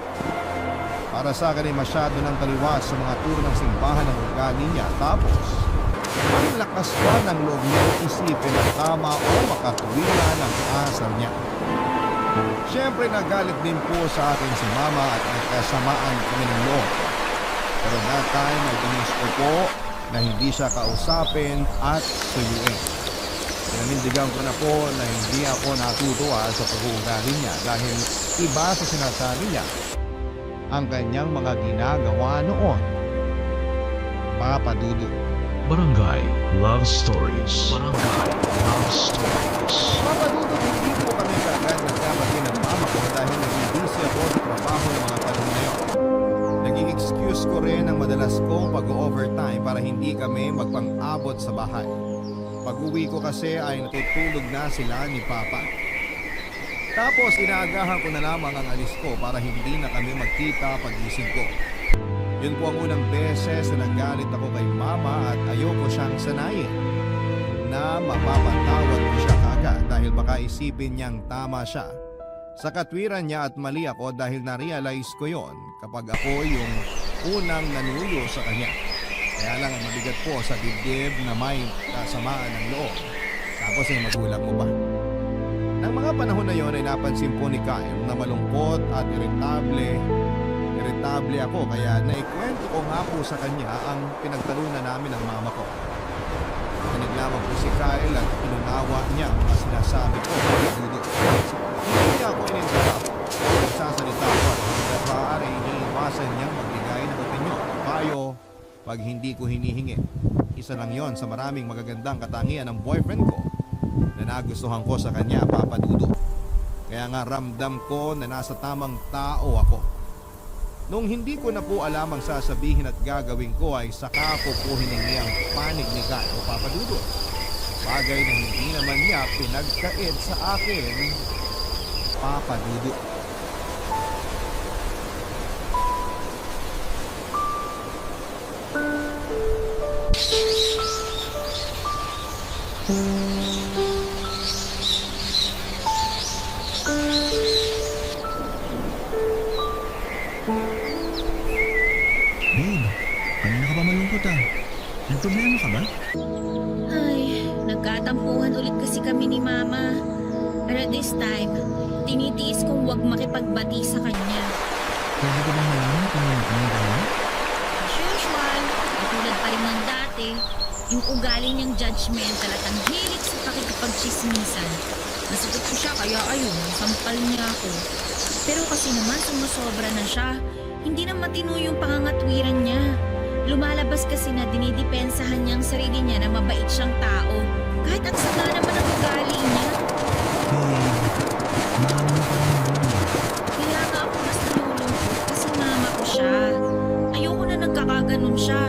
Para sa akin ay masyado ng taliwas sa mga turo ng simbahan ng ugali niya tapos may lakas pa ng loob niya isipin ang tama o makatuwila ng asal niya. Siyempre nagalit din po sa akin si mama at nagkasamaan kami ng loob. Pero that time ay tinis ko po na hindi siya kausapin at suyuin. Pinanindigan ko na po na hindi ako natutuwa sa pag-uugali niya dahil iba sa sinasabi niya ang kanyang mga ginagawa noon. Papa Dudut. Barangay Love Stories. Barangay Love Stories. Papa Dudut, hindi po kami kaagad nagkamali ng mama ko dahil naging busy ako sa trabaho ng mga tanong na yun. Naging excuse ko rin ang madalas kong pag-overtime para hindi kami magpang-abot sa bahay. Pag-uwi ko kasi ay natutulog na sila ni Papa. Tapos inaagahan ko na lamang ang alis ko para hindi na kami magkita pagising ko. Yun po ang unang beses na nagalit ako kay mama at ayoko siyang sanayin na mapapatawad ko siya kagad dahil baka isipin niyang tama siya. Sa katwiran niya at mali ako dahil na-realize ko yon kapag ako yung unang nanuyo sa kanya. Kaya lang ang mabigat po sa dibdib na may kasamaan ng loob. Tapos ay magulang mo ba? Nang mga panahon na yon ay napansin po ni Kyle na malungkot at iritable ako kaya naikwento ko nga po sa kanya ang pinagtalunan namin ng mama ko. Nakinig lamang po si Kyle at inunawa niya ang mga sinasabi ko. Hindi niya ako ininterrupt. Nagsasalita ko at hanggang maaari iniiwasan niyang magbigay ng opinyon. Payo pag hindi ko hinihingi. Isa lang yon sa maraming magagandang katangian ng boyfriend ko na nagustuhan ko sa kanya, Papa Dudut. Kaya nga ramdam ko na nasa tamang tao ako. Nung hindi ko na po alam ang sasabihin at gagawin ko ay saka ko po hiningi ang panig ni Kyle o Papa Dudut. Bagay na hindi naman niya pinagkait sa akin, Papa Dudut. Babe, kanina ka ba malungkot ah? May problema ka ba? Ay, nagkatampuhan ulit kasi kami ni Mama. Pero this time, tinitiis kong huwag makipagbati sa kanya. Pwede ko bang malaman kung anong dahilan? As usual, katulad pa rin ng dati, yung ugali niyang judgmental at ang hilig sa pakikipagchismisan. Nasagot ko siya kaya ayun, sampal niya ako. Pero kasi naman sumusobra na siya. Hindi na matino yung pangangatwiran niya. Lumalabas kasi na dinidepensahan niya ang sarili niya na mabait siyang tao. Kahit ang sama naman ang ugali niya. Babe, mahal mo pa rin yun. Kaya nga ako mas nalulungkot kasi mama ko siya. Ayoko na nagkakaganon siya.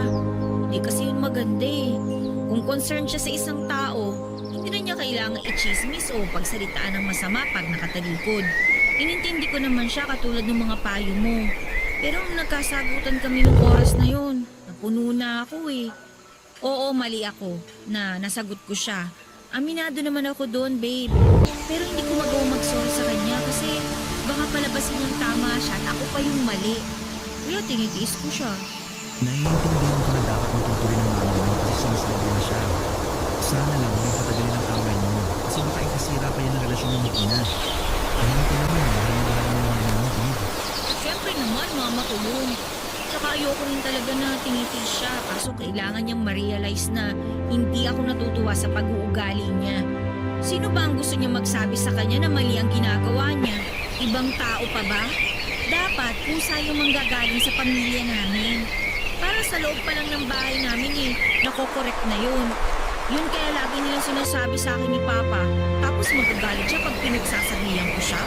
Hindi kasi yun maganda eh. Kung concerned siya sa isang tao, hindi na niya kailangan i-chismis o pagsalitaan ng masama pag nakatalikod. Inintindi ko naman siya katulad ng mga payo mo. Pero nung nagkasagutan kami ng oras na yon, napuno na ako eh. Oo, mali ako na nasagot ko siya. Aminado naman ako doon, babe. Pero hindi ko magawa mag-sorry sa kanya kasi baka palabasin niyang tama siya at ako pa yung mali. Kaya tinitiis ko siya. Naiintindihan ko na dapat matutuloy ng mama mo kasi sumusobra na siya. Sana lang huwag patagalin ang away niyo kasi baka ikasira pa yan ang relasyon ng mag-ina. Kaya ko naman, mahal mo ng mama mo, babe. Siyempre naman, mama ko yun. Tsaka ayoko rin talaga na tinitiis siya. Kaso kailangan niyang ma-realize na hindi ako natutuwa sa pag-uugali niya. Sino ba ang gusto niya magsabi sa kanya na mali ang ginagawa niya? Ibang tao pa ba? Dapat pusa yung manggagaling sa pamilya namin. Para sa loob pa lang ng bahay namin eh, nakokorek na yun. Yun kaya lagi nilang sinasabi sa akin ni Papa. Tapos magagalit siya pag pinagsasabihan ko siya.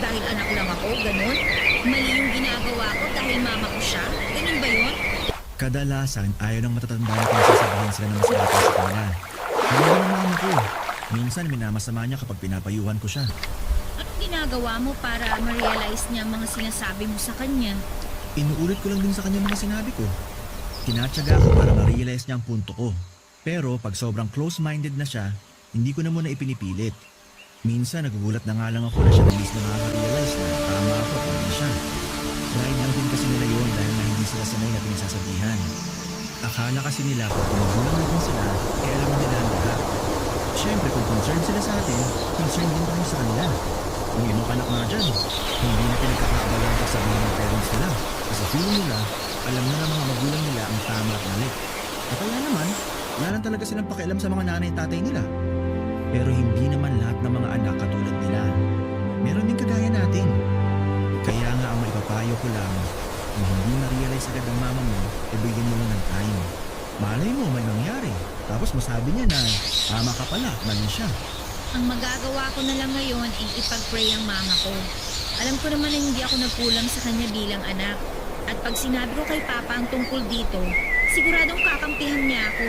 Dahil anak lang ako, ganun. Mali yung ginagawa ko dahil mama ko siya. Ganun ba yun? Kadalasan, ayaw ng matatanda na pinasasabihin sila ng masarap sa kanila. Kaya ng mama ko. Minsan, minamasama niya kapag pinapayuhan ko siya. Anong ginagawa mo para ma-realize niya ang mga sinasabi mo sa kanya? Inuulit ko lang din sa kanya mga sinabi ko. Tinatsaga ko para ma-realize niya ang punto ko. Pero pag sobrang close-minded na siya, hindi ko na muna ipinipilit. Minsan nagugulat na nga lang ako na siya na mismo nakaka-realize na tama ako at hindi siya. Pride lang din kasi nila yun dahil na hindi sila sanay na pinasasabihan. Akala kasi nila kung magulang natin sila, kaya alam nila ang lahat. Siyempre kung concerned sila sa atin, concerned din tayo sa kanila. Yung ibang anak nga dyan, hindi na pinagkakaabala ang kasabihin ng parents nila. Kasi feeling nila, alam na ng mga magulang nila ang tama at mali. At kaya naman, wala lang talaga silang pakialam sa mga nanay at tatay nila. Pero hindi naman lahat ng mga anak katulad nila. Meron din kagaya natin. Kaya nga ang maipapayo ko lang, kung hindi na-realize agad ng mama mo, ibigyan mo lang ng time. Malay mo may nangyari. Tapos masabi niya na, tama ka pala, mali siya. Ang magagawa ko na lang ngayon ay ipag-pray ang mama ko. Alam ko naman na hindi ako nagkulang sa kanya bilang anak. At pag sinabi ko kay Papa ang tungkol dito, siguradong kakampihan niya ako.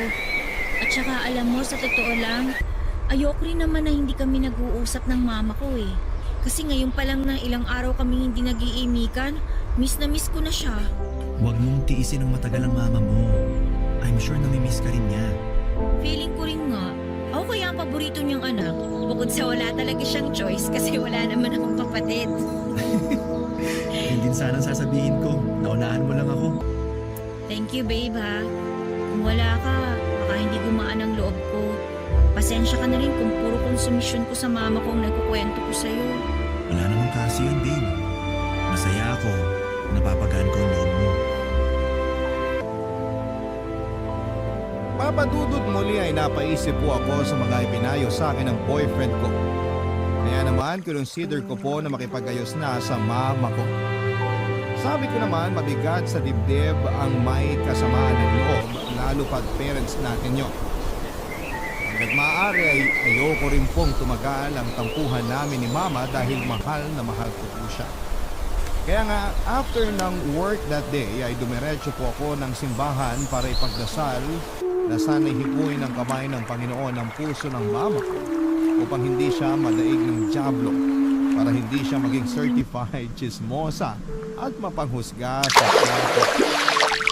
At saka alam mo, sa totoo lang, ayoko rin naman na hindi kami nag-uusap ng mama ko eh. Kasi ngayon pa lang na ilang araw kami hindi nag-iimikan, miss na miss ko na siya. Huwag mong tiisin ng matagal ang mama mo. I'm sure namimiss ka rin niya. Feeling ko rin nga, ako kaya ang paborito niyang anak. Bukod sa wala talaga siyang choice kasi wala naman akong kapatid. Yun din sana ang sasabihin ko. Naunahan mo lang ako. Thank you, babe, ha. Kung wala ka, baka hindi gumaan ang loob ko. Pasensya ka na rin kung puro konsumisyon ko sa mama ko ang nagkukwento ko sa'yo. Wala namang kasi yun, babe. Masaya ako. Napapagaan ko ang loob mo. Papadudod muli ay napaisip po ako sa mga ipinayo sa akin ng boyfriend ko. Kaya naman, consider ko po na makipagayos na sa mama ko. Sabi ko naman, mabigat sa dibdib ang may kasamaan ng loob, lalo pat parents natin yun. Hanggat maaari ay ayoko rin pong tumagal ang tampuhan namin ni mama dahil mahal na mahal ko po siya. Kaya nga, after ng work that day ay dumiretso po ako ng simbahan para ipagdasal na sana'y hipuin ng kamay ng Panginoon ang puso ng mama ko upang hindi siya madaig ng dyablo, para hindi siya maging certified chismosa at mapanghusga sa plato.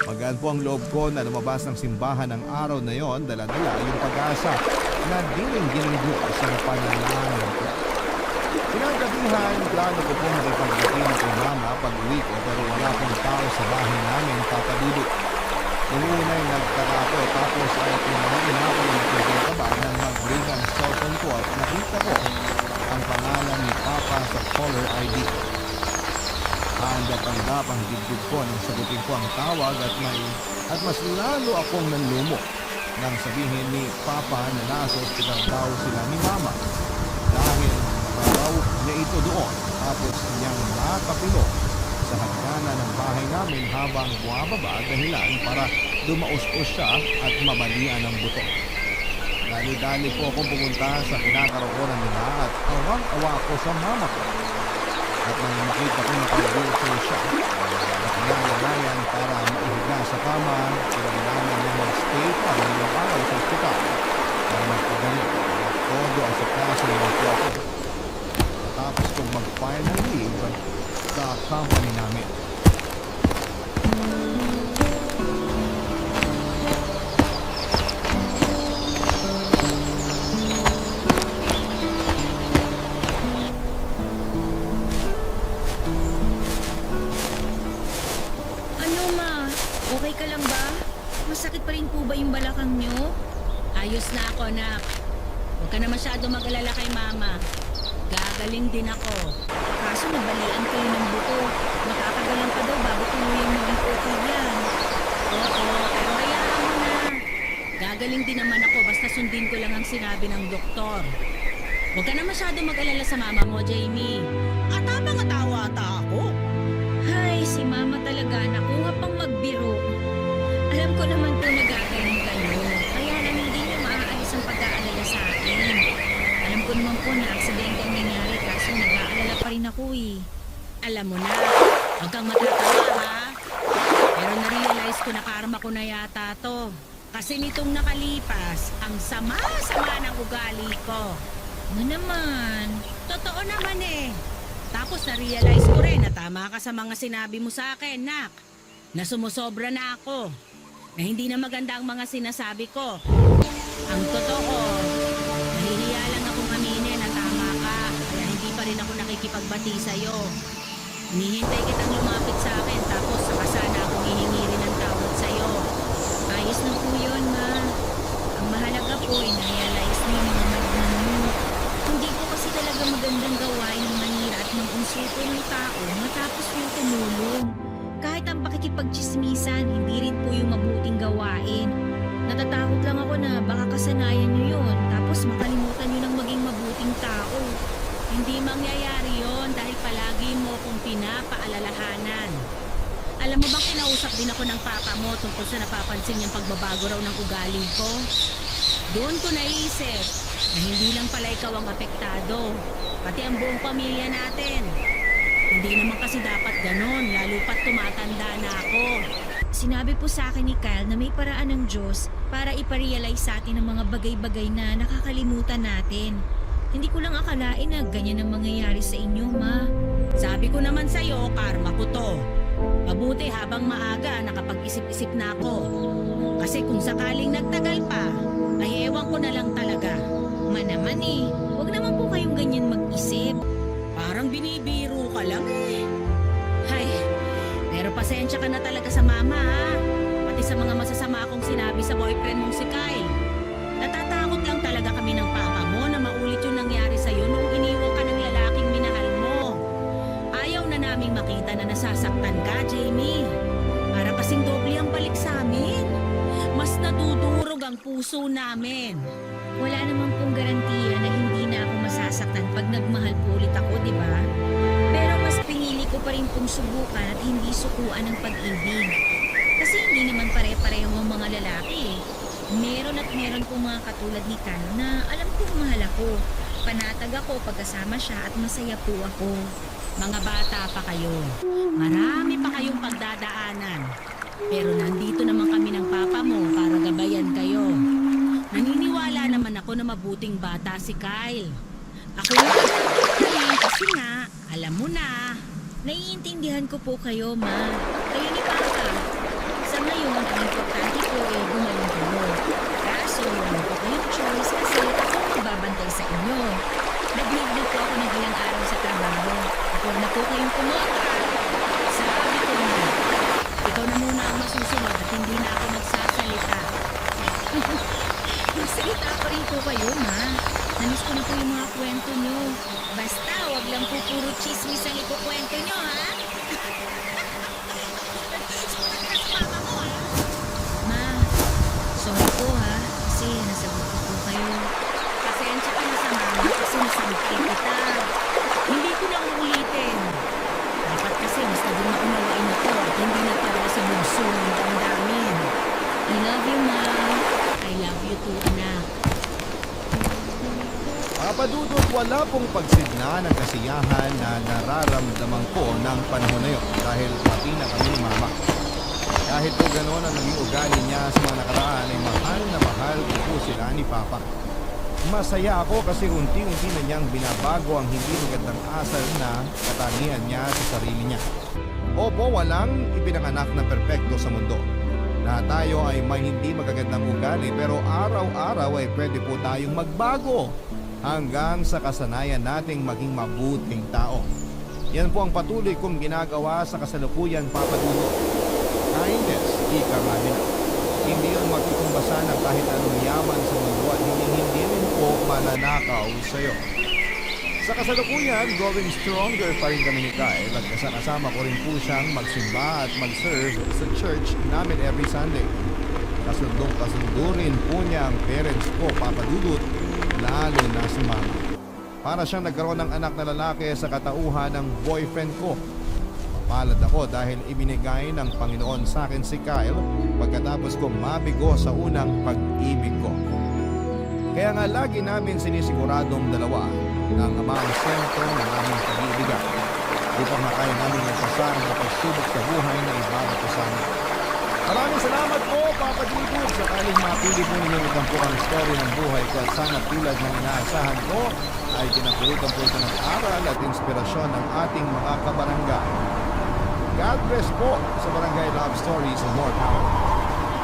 Magaan po ang loob ko na lumabas ng simbahan ng araw na yon, dala-dala yung pag-asa na dining-ginigyo sa panalangin ko. Pinagabihan, plano ko pong makipagdating kay mama pag-uwi ko pero wala pong tao sa bahay namin papadudot. Nung una'y nagtaka ako tapos ay pinamain ako ng nagkakaban nang mag-bring ang cellphone ko at nakita ko ang pangalan ni Papa sa caller ID. Handa-tanggap ang dibdib ko nang sagutin ko ang tawag at mas lalo akong nanlumo nang sabihin ni Papa na nasa ospital daw sila ni Mama dahil raw niya ito doon tapos niyang nakapilo sa hagdanan ng bahay namin habang buwababa dahilan para dumaus-us siya at mabalian ang buto. Dali-dali po akong pumunta sa kinakarokonan nila at awang-awa ako sa mama ko. At nang makita ko naka-wheelchair siya, at nangyayayan para maihiga sa kama, pinaglaman niya mag-stay pa ng ilang araw sa ospital para magpagaling. Todo ang sitwasyon ng po ako. Tapos kong mag-final leave sa company namin. Ano, ma? Okay ka lang ba? Masakit pa rin po ba yung balakang nyo? Ayos na ako, nak. Huwag ka na masyado mag-alala kay mama. Gagaling din ako. Kaso nabalian kayo ng buto. Makakagalan pa daw bago tuluyang maging okay yan. Oo, pero hayaan mo na. Gagaling din naman ako basta sundin ko lang ang sinabi ng doktor. Huwag ka na masyado mag-alala sa mama mo, Jamie. At mga tawa ata ako. Hay, si mama talaga nakuha pang magbiro. Alam ko naman po nagagaling kayo. Kaya lang hindi niyo maaalis ang pag-aalala sa akin. Alam ko naman po na aksidente ang nangyari kaso nag-aalala pa rin ako eh. Alam mo na, huwag kang matatawa ha. Pero na-realize ko na karma ko na yata to. Kasi nitong nakalipas, ang sama-sama ng ugali ko. Ano naman? Totoo naman eh. Tapos na-realize ko rin na tama ka sa mga sinabi mo sa akin, nak. Na sumusobra na ako. Na hindi na maganda ang mga sinasabi ko. Ang totoo, nahihiya lang akong aminin na tama ka. Kaya hindi pa rin ako nakikipagbati sa'yo. Hinihintay kitang lumapit sa akin tapos saka sana akong hihingi rin ng tawad sa'yo. Ayos na po yun, ma. Ang mahalaga po ay na-realize na yung mga mali mo. Hindi po kasi talaga magandang gawain ng manira at mag-insulto ng tao matapos yung tumulong. Kahit ang pakikipagchismisan, hindi rin po yung mabuting gawain. Natatakot lang ako na baka kasanayan nyo yun, tapos makalimutan nyo ng maging mabuting tao. Hindi mangyayari yon dahil palagi mo kong pinapaalalahanan. Alam mo bang kinausap din ako ng papa mo tungkol sa napapansin niyang pagbabago raw ng ugali ko? Doon ko naisip na hindi lang pala ikaw ang apektado, pati ang buong pamilya natin. Hindi naman kasi dapat ganon, lalo pat tumatanda na ako. Sinabi po sa akin ni Kyle na may paraan ng Diyos para iparealize sa atin ang mga bagay-bagay na nakakalimutan natin. Hindi ko lang akalain na ganyan ang mangyayari sa inyo, Ma. Sabi ko naman sa'yo, karma ko to. Mabuti habang maaga nakapag-isip-isip na ako. Kasi kung sakaling nagtagal pa, ay ewan ko na lang talaga. Ma naman eh, huwag naman po kayong ganyan mag-isip. Parang binibiro ka lang eh. Hay, pero pasensya ka na talaga sa mama ha. Pati sa mga masasama akong sinabi sa boyfriend mong si Kyle. Natatakot lang talaga kami ng papa mo na maulit yung nangyari sa'yo nung iniwan ka ng lalaking minahal mo. Ayaw na naming makita na nasasaktan ka, Jamie. Para kasing doble ang balik sa amin. Mas natudurog ang puso namin. Wala naman pong garantiya na hindi na ako masasaktan pag nagmahal po ulit ako, di ba? Pero mas pinili ko pa rin pong subukan at hindi sukuan ng pag-ibig. Kasi hindi naman pare-pareho ang mga lalaki eh. Meron at meron pong mga katulad ni Kyle na alam kong mahal ako. Panatag ako pagkasama siya at masaya po ako. Mga bata pa kayo. Marami pa kayong pagdadaanan. Pero nandito naman kami ng papa mo para gabayan kayo. Naniniwala naman ako na mabuting bata si Kyle. Ako na kasi nga, alam mo na. Naiintindihan ko po kayo, Ma. Kayo ni Papa. Sa ngayon, ang importante po ay gumaling kayo. Kaso, wala po kayong choice kasi ako magbabantay sa inyo. Nag-leave po ako ng ilang araw sa trabaho. Huwag na po kayong pumunta. Sabi ko na, ikaw na muna ang masusunod at hindi na ako magsasalita. Magsalita pa rin po kayo, Ma. Namiss ko na po yung mga kwento nyo. Basta, wag lang po puro chismis ang ikukwento nyo, ha? Ma, sorry po, ha? Kasi nasagot ko po kayo. Pasensya ka na sa mama kasi nasampitin kita. Hindi ko na uulitin. Dapat kasi mas naging maunawain ako at hindi na talaga sa bunso ng damdamin. I love you, Ma. I love you too, anak. Papadudot, wala pong pagsigna ng kasiyahan na nararamdaman ko ng panahon na yun dahil pati na kami ni Mama. Kahit po gano'n ang naging ugali niya sa mga nakaraan ay mahal na mahal ko po sila ni Papa. Masaya ako kasi unti-unti na niyang binabago ang hindi magandang asal na katangian niya sa sarili niya. Opo, walang ipinanganak na perpekto sa mundo. Na tayo ay may hindi magagandang ugali pero araw-araw ay pwede po tayong magbago hanggang sa kasanayan nating maging mabuting tao. Yan po ang patuloy kong ginagawa sa kasalukuyan, papadudot. Kindness, ika nga nila. Hindi yun magkukumbasan ng kahit anong yaman sa mundo at hindi rin po mananakaw sa iyo. Sa kasalukuyan, going stronger pa rin kami ni Kyle at kasama ko rin po siyang magsimba at mag-serve sa church namin every Sunday. Kasundo rin po niya ang parents ko, papadudot, lalo na si Mama. Para siyang nagkaroon ng anak na lalaki sa katauhan ng boyfriend ko. Mapalad ako dahil ibinigay ng Panginoon sa akin si Kyle pagkatapos ko mabigo sa unang pag-ibig ko. Kaya nga lagi namin sinisiguradong dalawa ng ama ang sentro ng aming pag-ibigan upang makaya namin nagpasang sa pagsubok sa buhay na ibabato sa amin. Maraming salamat po, Papa Dudut, sakaling mapili po ninyo itampo ang story ng buhay ko at sana tulad ng inaasahan ko ay tinapulutan po ito ng aral at inspirasyon ng ating mga kabarangay. God bless po sa Barangay Love Stories and more power.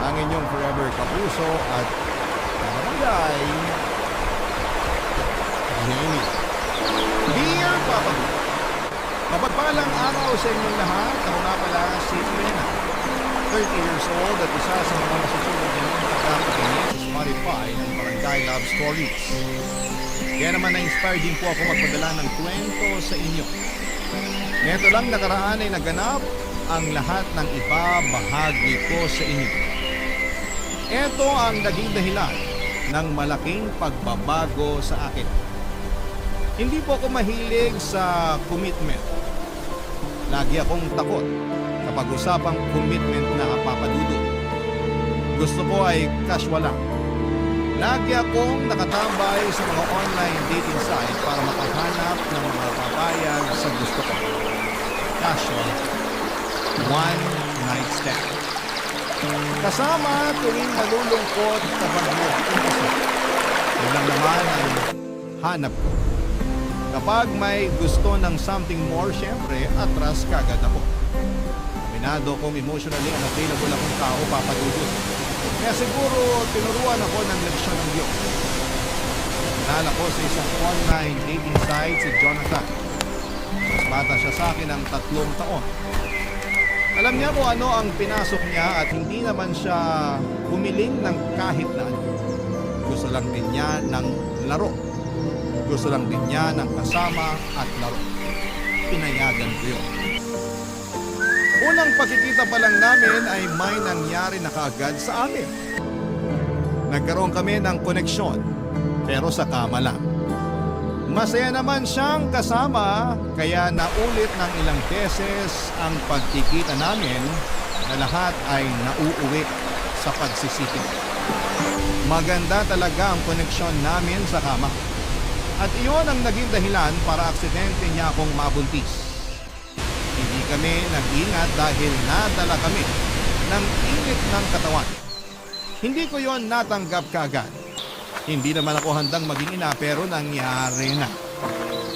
Ang inyong forever kapuso at kabarangay, Jamie. Dear Papa Dudut, mapagpalang araw sa inyong lahat. Ako nga pala si Lena, 30 years old at isa sa mga masusunod din ng pagkakakinig sa Spotify ng Barangay Love Stories. Kaya naman na-inspire din po ako magpadala ng kwento sa inyo. Neto lang nakaraan ay naganap ang lahat ng ibabahagi ko sa inyo. Ito ang naging dahilan ng malaking pagbabago sa akin. Hindi po ako mahilig sa commitment. Lagi akong takot kapag usapang commitment na papadudot. Gusto ko ay casual lang. Lagi akong nakatambay sa mga online dating site para makahanap ng mga papayag sa gusto ko. Casual, one night stand. Kasama tuwing nalulungkot kapag mag-iisip. Yun lang naman ang hanap ko. Kapag may gusto ng something more, syempre, atras kagad ako. Aminado kong emotionally unavailable akong tao, Papa Dudut. Kaya siguro tinuruan ako ng leksyon ng Diyos. Nalala ko sa isang online dating site si Jonathan. Mas bata siya sa akin ng 3 taon. Alam niya kung ano ang pinasok niya at hindi naman siya humiling ng kahit na ano. Gusto lang din niya ng laro. Gusto lang din niya ng kasama at laro. Pinayagan ko yun. Unang pagkikita pa lang namin ay may nangyari na kaagad sa amin. Nagkaroon kami ng koneksyon, pero sa kama lang. Masaya naman siyang kasama, kaya naulit ng ilang beses ang pagkikita namin na lahat ay nauuwi sa pagsisiping. Maganda talaga ang koneksyon namin sa kama. At iyon ang naging dahilan para aksidente niya akong mabuntis. Hindi kami nag-ingat dahil nadala kami ng init ng katawan. Hindi ko yon natanggap kaagad. Hindi naman ako handang maging ina pero nangyari na.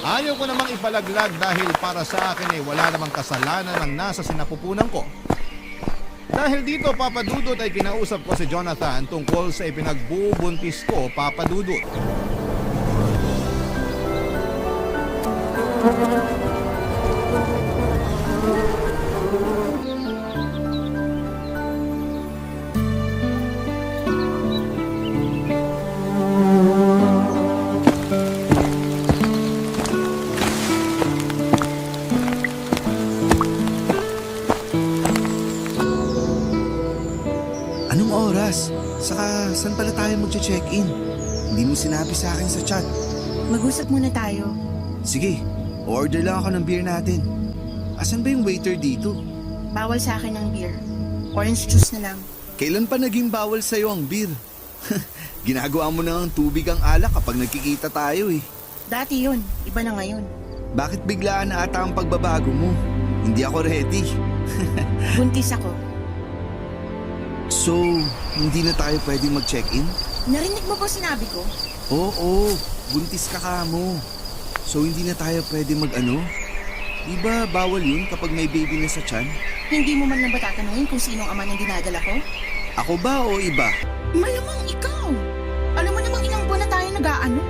Ayaw ko namang ipalaglag dahil para sa akin ay wala namang kasalanan ang nasa sinapupunan ko. Dahil dito, Papa Dudut, ay kinausap ko si Jonathan tungkol sa ipinagbubuntis ko, Papa Dudut. Anong oras? Saka saan pala tayo magche-check-in? Hindi mo sinabi sa akin sa chat. Mag-usap muna tayo. Sige, order lang ako ng beer natin. Asan ba yung waiter dito? Bawal sa akin ng beer. Orange juice na lang. Kailan pa naging bawal sa'yo ang beer? Ginagawa mo na ng tubig ang alak kapag nagkikita tayo eh. Dati yun, iba na ngayon. Bakit biglaan na ata ang pagbabago mo? Hindi ako ready. Buntis ako. So, hindi na tayo pwedeng mag-check-in? Narinig mo ba sinabi ko? Oo, buntis ka mo. So, hindi na tayo pwedeng mag-ano? Diba bawal yun kapag may baby na sa tiyan? Hindi mo man lang ba tatanungin kung sinong ama ng dinadala ko? Ako ba o iba? Malamang ikaw! Alam mo namang ilang buwan na tayo nag-aano?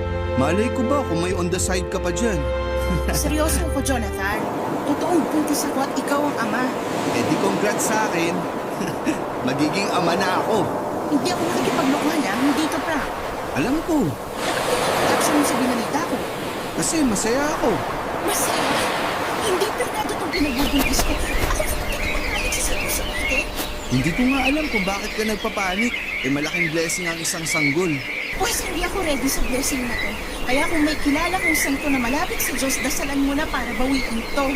Malay ko ba kung may on the side ka pa dyan? Seryoso ako, Jonathan. Totoong buntis ako at ikaw ang ama. Eh di congrats sa akin. Magiging ama na ako. Hindi ako nakikipaglokohan ha, hindi to prank. Alam ko, Reaction mo sa binalita ko. kasi masaya ako. Masaya. Hindi pernado itong pinagbubuntis ko. Ako lang pinapakalit sa seryoso natin. Hindi ko nga alam kung bakit ka nagpapanik. Eh malaking blessing ang isang sanggol. Pues hindi ako ready sa blessing na to. Kaya kung may kilala kong santo na malapit sa Diyos, dasalan mo na para bawiin to.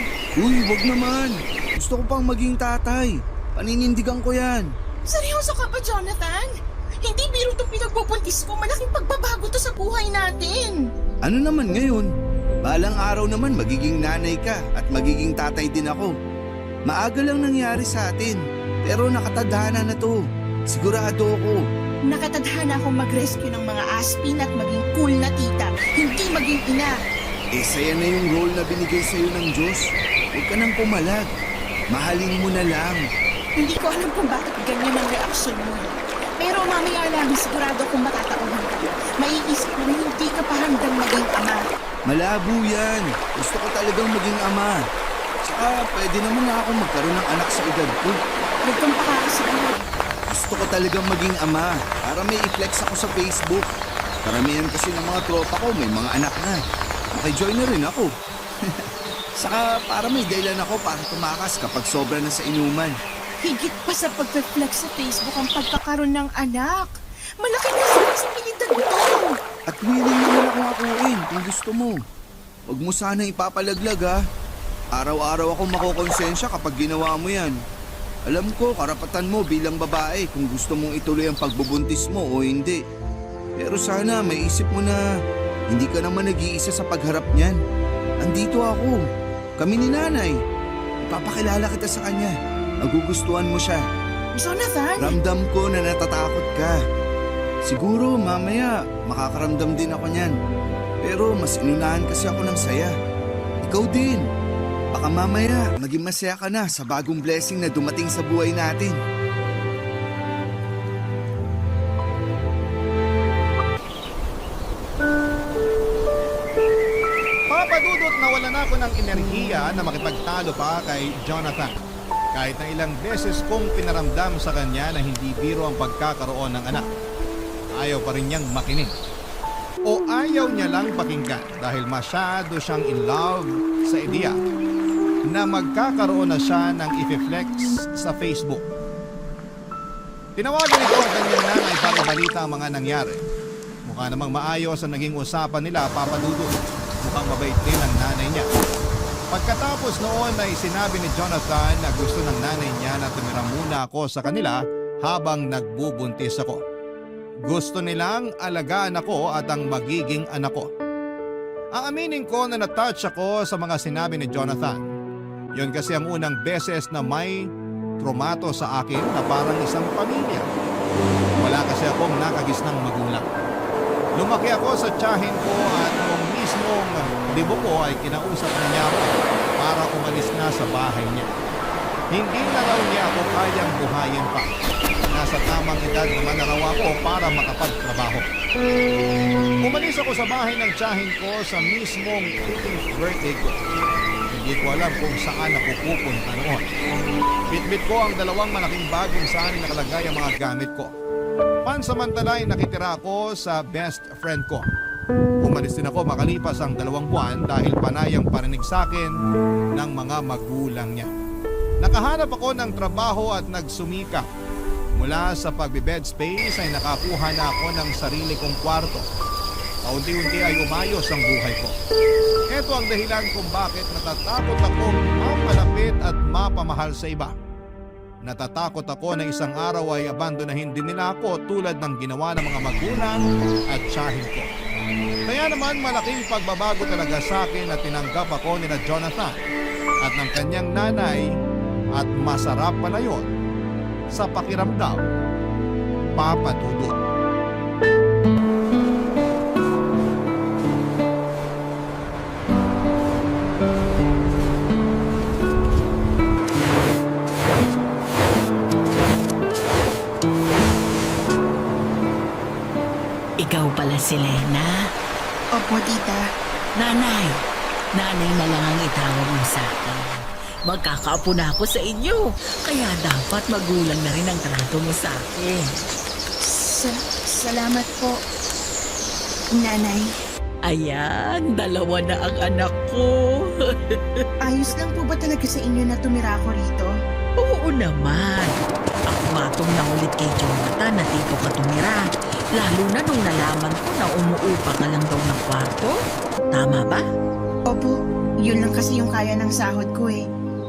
Uy, wag naman. Gusto ko pang maging tatay. Paninindigan ko yan. Seryoso ka ba, Jonathan? Hindi biro itong pinagbubuntis ko. Malaking pagbabago to sa buhay natin. Ano naman ngayon? Balang araw naman magiging nanay ka at magiging tatay din ako. Maaga lang nangyari sa atin. Pero nakatadhana na to. Sigurado ako. Nakatadhana akong mag-rescue ng mga aspin at maging cool na tita. Hindi maging ina. Eh saya na yung role na binigay sa'yo ng Diyos. Huwag ka nang pumalag. Mahalin mo na lang. Hindi ko alam kung bakit ganyan ang reaksyon mo. Pero mamaya lang, sigurado kung matatauhan ka. Maiisip mo na hindi ka pa handang maging ama. Malabo yan. Gusto ko talagang maging ama. Saka pwede naman na ako magkaroon ng anak sa edad ko. Huwag kang pakakasiguro. Gusto ko talagang maging ama para may i-flex ako sa Facebook. Karamihan kasi ng mga tropa ko may mga anak na. Makijoin na rin ako. Saka para may dahilan ako para tumakas kapag sobra na sa inuman. Higit pa sa pagpe-flex sa Facebook ang pagkakaroon ng anak. Malaki na sa responsibilidad to. At willing naman ako akuin kung gusto mo. Huwag mo sanang ipapalaglag ha. Araw-araw ako makokonsensya kapag ginawa mo yan. Alam ko, karapatan mo bilang babae kung gusto mong ituloy ang pagbubuntis mo o hindi. Pero sana may isip mo na hindi ka naman nag-iisa sa pagharap niyan. Andito ako. Kami ni nanay. Ipapakilala kita sa kanya. Magugustuhan mo siya. Jonathan! Ramdam ko na natatakot ka. Siguro mamaya makakaramdam din ako niyan. Pero mas inunahan kasi ako ng saya. Ikaw din. Baka mamaya maging masaya ka na sa bagong blessing na dumating sa buhay natin. Papadudot na wala na ako ng enerhiya na makipagtalo pa kay Jonathan. Kahit na ilang beses kong pinaramdam sa kanya na hindi biro ang pagkakaroon ng anak. Ayaw pa rin niyang makinig. O ayaw niya lang pakinggan dahil masyado siyang in love sa ideya na magkakaroon na siya ng i-flex sa Facebook. Tinawagan ito ang kanyang nanay para ibalita ang mga nangyari. Mukha namang maayos ang naging usapan nila, Papadudot. Mukhang mabait din ang nanay niya. Pagkatapos noon ay sinabi ni Jonathan na gusto ng nanay niya na tumira muna ako sa kanila habang nagbubuntis ako. Gusto nilang alagaan ako at ang magiging anak ko. Aaminin ko na na-touch ako sa mga sinabi ni Jonathan. Yon kasi ang unang beses na may trumato sa akin na parang isang pamilya. Wala kasi akong nakagisnang magulang. Lumaki ako sa tiyahin ko at noong mismong libo ko ay kinausap na niya ako para umalis na sa bahay niya. Hindi na raw niya ako kayang buhayin pa. Nasa tamang edad naman na raw ako para makapagtrabaho. Umalis ako sa bahay ng tiyahin ko sa mismong 15th birthday ko. Hindi ko alam kung saan ako pupunta noon. Bitbit ko ang dalawang malaking bag kung saan nakalagay ang mga gamit ko. Pansamantala ay nakitira ako sa best friend ko. Umalis din ako makalipas ang 2 buwan dahil panayang parinig sa akin ng mga magulang niya. Nakahanap ako ng trabaho at nagsumikap. Mula sa pagbe-bed space ay nakakuha na ako ng sarili kong kwarto. Paunti-unti ay umayos ang buhay ko. Ito ang dahilan kung bakit natatakot akong mapalapit at mapamahal sa iba. Natatakot ako na isang araw ay abandonahin din nila ako tulad ng ginawa ng mga magulang at tiyahin ko. Kaya naman malaking pagbabago talaga sa akin na tinanggap ako nila Jonathan at ng kanyang nanay at masarap pala yun sa pakiramdam, Papadudot. Ikaw pala si Lena. Opo, tita. Nanay na lang ang itawag mo sa akin. Magkakaapo na ako sa inyo, kaya dapat magulang na rin ang trato mo sa akin. Salamat po, nanay. Ayan, 2 na ang anak ko. Ayos lang po ba talaga sa inyo na tumira ako rito? Oo naman. Ako nga itong naulit kay Jonathan na dito ka tumira. Lalo na nung nalaman ko na umuupa ka lang daw ng kwarto. Tama ba? Opo, yun lang kasi yung kaya ng sahod ko eh.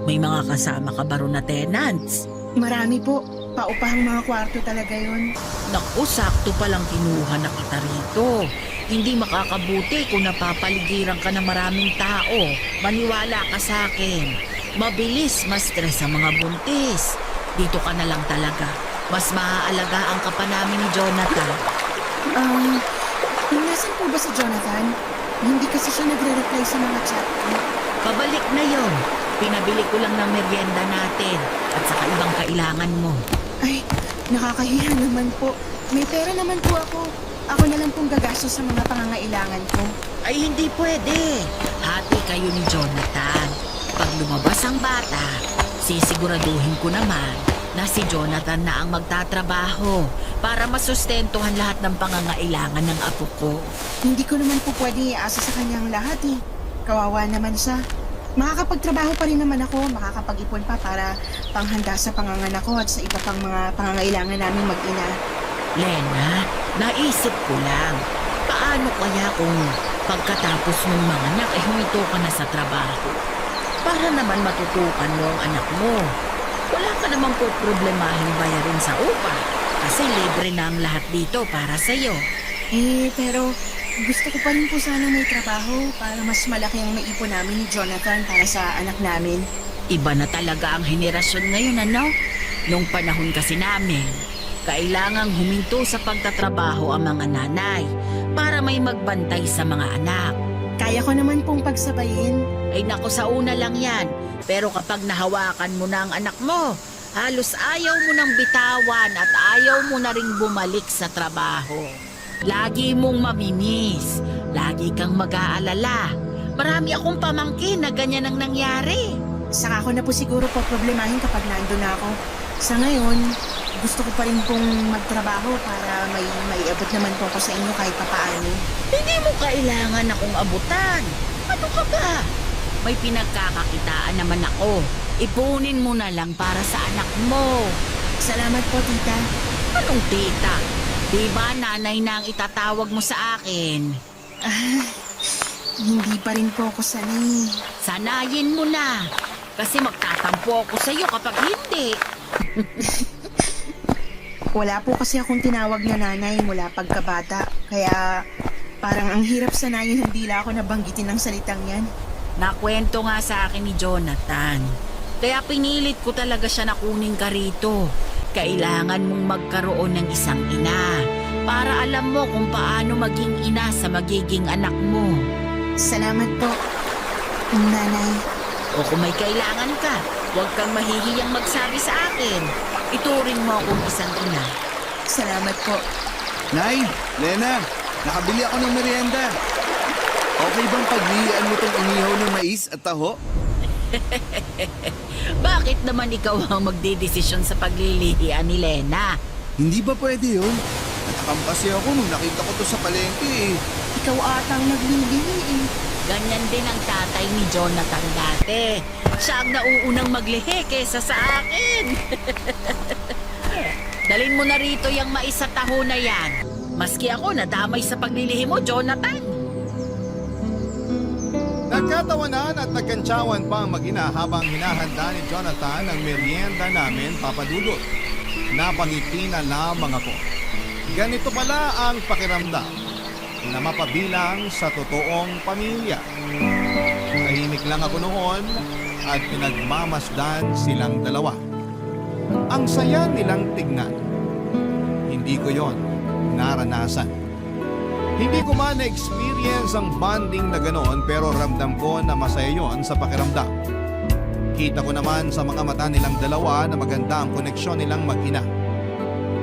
May mga kasama ka ba ron na tenants? Marami po. Paupahang mga kwarto talaga yun. Naku, sakto palang kinuha na kita rito. Hindi makakabuti kung napapaligiran ka ng maraming tao. Maniwala ka sa akin. Mabilis ma-stress ang mga buntis. Dito ka na lang talaga. Mas maaalagaan ka pa namin ni Jonathan. Nasaan po ba si Jonathan? Hindi kasi siya nagre-reply sa mga chat ko. Pabalik na yon. Pinabili ko lang ng merienda natin at saka ibang kailangan mo. Ay, nakakahiya naman po. May pera naman po ako. Ako na lang pong gagastos sa mga pangangailangan ko. Ay, hindi pwede. Hati kayo ni Jonathan. Pag lumabas ang bata, sisiguraduhin ko naman na si Jonathan na ang magtatrabaho para masustentuhan lahat ng pangangailangan ng apo ko. Hindi ko naman po pwede iasa sa kanyang lahat eh. Kawawa naman siya. Makakapagtrabaho pa rin naman ako, makakapag-ipon pa para panghanda sa panganganak ko at sa iba pang mga pangangailangan namin mag-ina. Lena, naisip ko lang, paano kaya kung pagkatapos mong manganak ay huminto ka na sa trabaho? Para naman matutukan mo ang anak mo. Wala ka naman po problemahin bayarin sa upa kasi libre na ang lahat dito para sa'yo. Pero gusto ko pa rin po sana may trabaho para mas malaki ang maipon namin ni Jonathan para sa anak namin. Iba na talaga ang henerasyon ngayon, ano? Nung panahon kasi namin, kailangang huminto sa pagtatrabaho ang mga nanay para may magbantay sa mga anak. Kaya ko naman pong pagsabayin. Ay nako, sa una lang yan. Pero kapag nahawakan mo na ang anak mo, halos ayaw mo nang bitawan at ayaw mo na ring bumalik sa trabaho. Lagi mong mamimiss. Lagi kang mag-aalala. Marami akong pamangkin na ganyan ang nangyari. Saka ko na po siguro po problemahin kapag nandun na ako. Sa ngayon, gusto ko pa rin pong magtrabaho para may abot naman po ako sa inyo kahit papaano. Hindi mo kailangan akong abutan. Ano ka ba? May pinagkakakitaan naman ako. Ipunin mo na lang para sa anak mo. Salamat po, tita. Anong tita? Di ba nanay na ang itatawag mo sa akin? Hindi pa rin po ako sanay. Sanayin mo na. Kasi magtatampo ako sa'yo kapag hindi. Wala po kasi akong tinawag na nanay mula pagkabata. Kaya parang ang hirap sanayin ng dila ako nabanggitin ng salitang yan. Nakwento nga sa akin ni Jonathan. Kaya pinilit ko talaga siya na kunin ka rito. Kailangan mong magkaroon ng isang ina para alam mo kung paano maging ina sa magiging anak mo. Salamat po, nanay. O kung may kailangan ka, huwag kang mahihiyang magsabi sa akin. Ituring mo akong isang ina. Salamat po. Nay, Lena, nakabili ako ng merienda. Okay bang paglihian mo tong inihaw ng mais at taho? Bakit naman ikaw ang magdidesisyon sa paglilihian ni Lena? Hindi ba pwede yun? Natakam kasi ako nung nakita ko to sa palengke eh. Ikaw atang naglilihi eh. Ganyan din ang tatay ni Jonathan dati. Siya ang nauunang maglihi kesa sa akin. Dalin mo na rito yung mais sa taho na yan. Maski ako nadamay sa paglilihi mo, Jonathan. Nagkatawanan at nagkantsawan pa ang mag-ina habang hinahanda ni Jonathan ang merienda namin, Papa Dudut. Napangiti na lamang ako. Ganito pala ang pakiramdam na mapabilang sa totoong pamilya. Tahimik lang ako noon at pinagmamasdan silang dalawa. Ang saya nilang tignan. Hindi ko yon naranasan. Hindi ko man na-experience ang bonding na ganoon pero ramdam ko na masaya yon sa pakiramdam. Kita ko naman sa mga mata nilang dalawa na maganda ang koneksyon nilang mag-ina.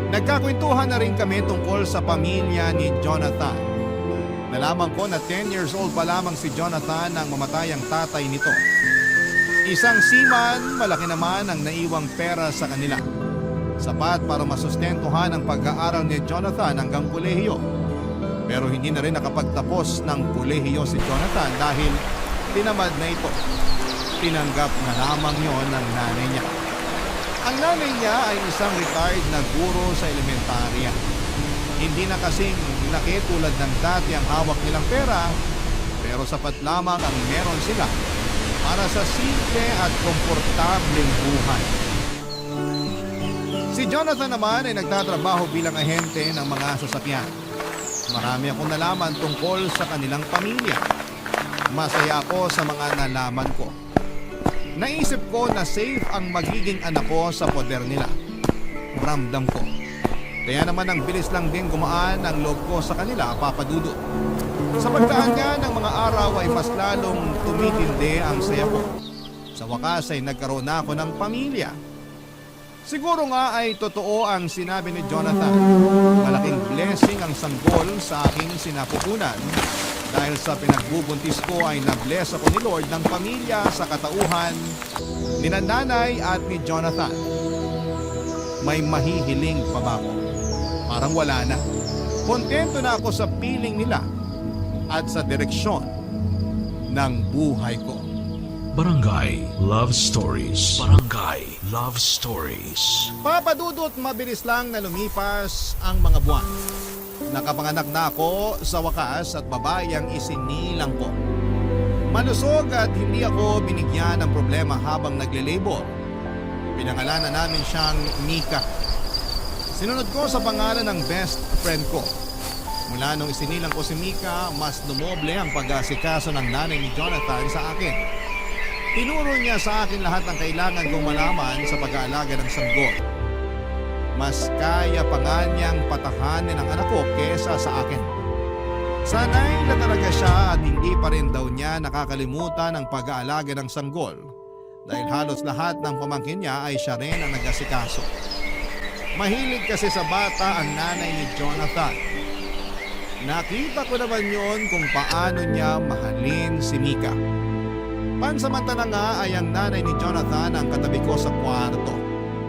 Nagkakwentuhan na rin kami tungkol sa pamilya ni Jonathan. Nalaman ko na 10 years old pa lamang si Jonathan nang mamatay ang tatay nito. Isang seaman, malaki naman ang naiwang pera sa kanila. Sapat para masustentuhan ang pag-aaral ni Jonathan hanggang kolehiyo. Pero hindi na rin nakapagtapos ng kolehiyo si Jonathan dahil tinamad na ito. Tinanggap na lamang yon ng nanay niya. Ang nanay niya ay isang retired na guro sa elementarya. Hindi na kasing laki tulad ng dati ang hawak nilang pera, pero sapat lamang ang meron sila para sa simple at komportableng buhay. Si Jonathan naman ay nagtatrabaho bilang ahente ng mga sasakyan. Marami akong nalaman tungkol sa kanilang pamilya. Masaya ako sa mga nalaman ko. Naisip ko na safe ang magiging anak ko sa poder nila. Ramdam ko. Kaya naman ang bilis lang din gumaan ang loob ko sa kanila, Papa Dudut. Sa pagdaan nga ng mga araw ay mas lalong tumitindi ang saya ko. Sa wakas ay nagkaroon na ako ng pamilya. Siguro nga ay totoo ang sinabi ni Jonathan. Malaking blessing ang sanggol sa aking sinapupunan. Dahil sa pinagbubuntis ko ay na-bless ako ni Lord ng pamilya sa katauhan ni nanay at ni Jonathan. May mahihiling pa ba ako? Parang wala na. Kontento na ako sa piling nila at sa direksyon ng buhay ko. Barangay Love Stories. Barangay Love Stories. Papa Dudut, mabilis lang na lumipas ang mga buwan. Nakapanganak na ako sa wakas at babae ang isinilang ko. Malusog at hindi ako binigyan ng problema habang nagle-labor. Pinangalanan namin siyang Mika. Sinunod ko sa pangalan ng best friend ko. Mula nung isinilang ko si Mika, mas dumoble ang pag-asikaso ng nanay ni Jonathan sa akin. Tinuro niya sa akin lahat ng kailangan kong malaman sa pag-aalaga ng sanggol. Mas kaya pa nga niyang patahanin ang anak ko kesa sa akin. Sanay na talaga siya at hindi pa rin daw niya nakakalimutan ang pag-aalaga ng sanggol dahil halos lahat ng pamangkin niya ay siya rin ang nag-asikaso. Mahilig kasi sa bata ang nanay ni Jonathan. Nakita ko naman yon kung paano niya mahalin si Mika. Pansamantala nga ay ang nanay ni Jonathan ang katabi ko sa kwarto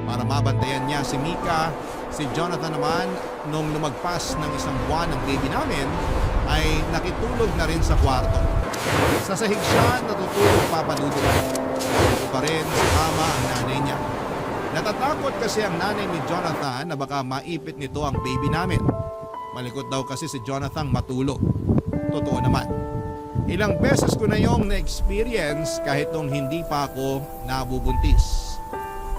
para mabantayan niya si Mika. Si Jonathan naman nung lumagpas ng 1 buwan ng baby namin ay nakitulog na rin sa kwarto. Sa sahig siya natutulog papadudod. Ito pa rin sa kama ang nanay niya. Natatakot kasi ang nanay ni Jonathan na baka maipit nito ang baby namin. Malikot daw kasi si Jonathan matulog. Totoo naman. Ilang beses ko na yung na-experience kahit nung hindi pa ako nabubuntis.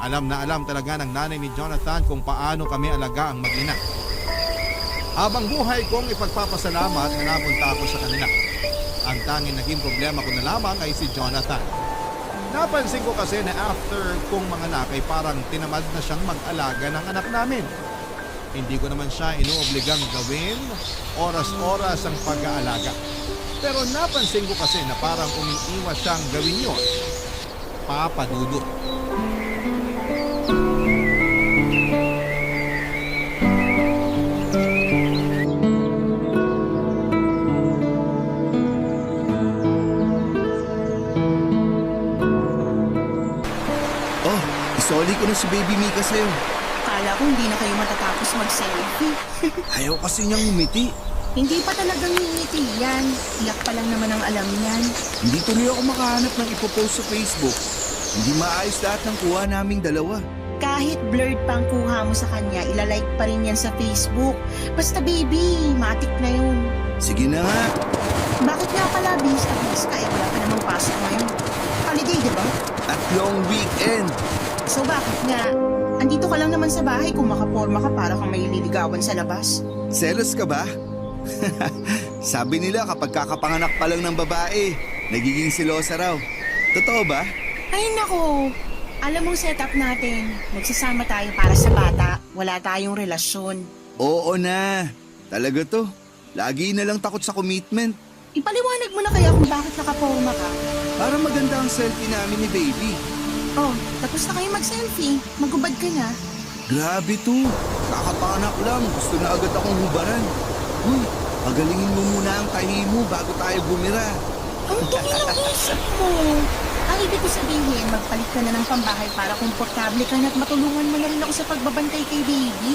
Alam na alam talaga ng nanay ni Jonathan kung paano kami alaga ang mag-ina. Habang buhay kong ipagpapasalamat na napunta ako sa kanila. Ang tanging naging problema ko na lamang ay si Jonathan. Napansin ko kasi na after kong manganak ay parang tinamad na siyang mag-alaga ng anak namin. Hindi ko naman siya inuobligang gawin oras-oras ang pag-aalaga. Pero napansin ko kasi na parang umiiwas siyang gawin yon. Papadudot. Oh, isoli ko na si Baby Mika sa'yo. Kala ko hindi na kayo matatapos mag-selfie. Ayaw kasi niyang umiti. Hindi pa talagang ngingiti yan. Iyak pa lang naman ang alam niyan. Hindi tuloy ako makahanap ng ipopost sa Facebook. Hindi maayos lahat ng kuha naming dalawa. Kahit blurred pa ang kuha mo sa kanya, ilalike pa rin yan sa Facebook. Basta baby, matik na yun. Sige na nga. Bakit nga pala bihis ka wala ka namang pasok ngayon? Holiday, di ba? At long weekend. So bakit nga? Andito ka lang naman sa bahay kung makaporma ka para kang may liligawan sa labas. Selos ka ba? Sabi nila kapag kakapanganak pa lang ng babae, nagiging silosa raw. Totoo ba? Ay nako, alam mong setup natin. Magsasama tayo para sa bata. Wala tayong relasyon. Oo na. Talaga to. Lagi na lang takot sa commitment. Ipaliwanag mo na kaya kung bakit nakaporma ka. Para maganda ang selfie namin ni Baby. Oh, tapos na kayo mag-selfie. Magubad ka na. Grabe to. Kakapanganak lang. Gusto na agad akong hubaran. Uy, pagalingin mo muna ang tahi mo bago tayo bumira. Ang dumi ng isip mo. Ang ibig ko sabihin, magpalit ka na ng pambahay para komportable ka na at matulungan mo na rin ako sa pagbabantay kay baby.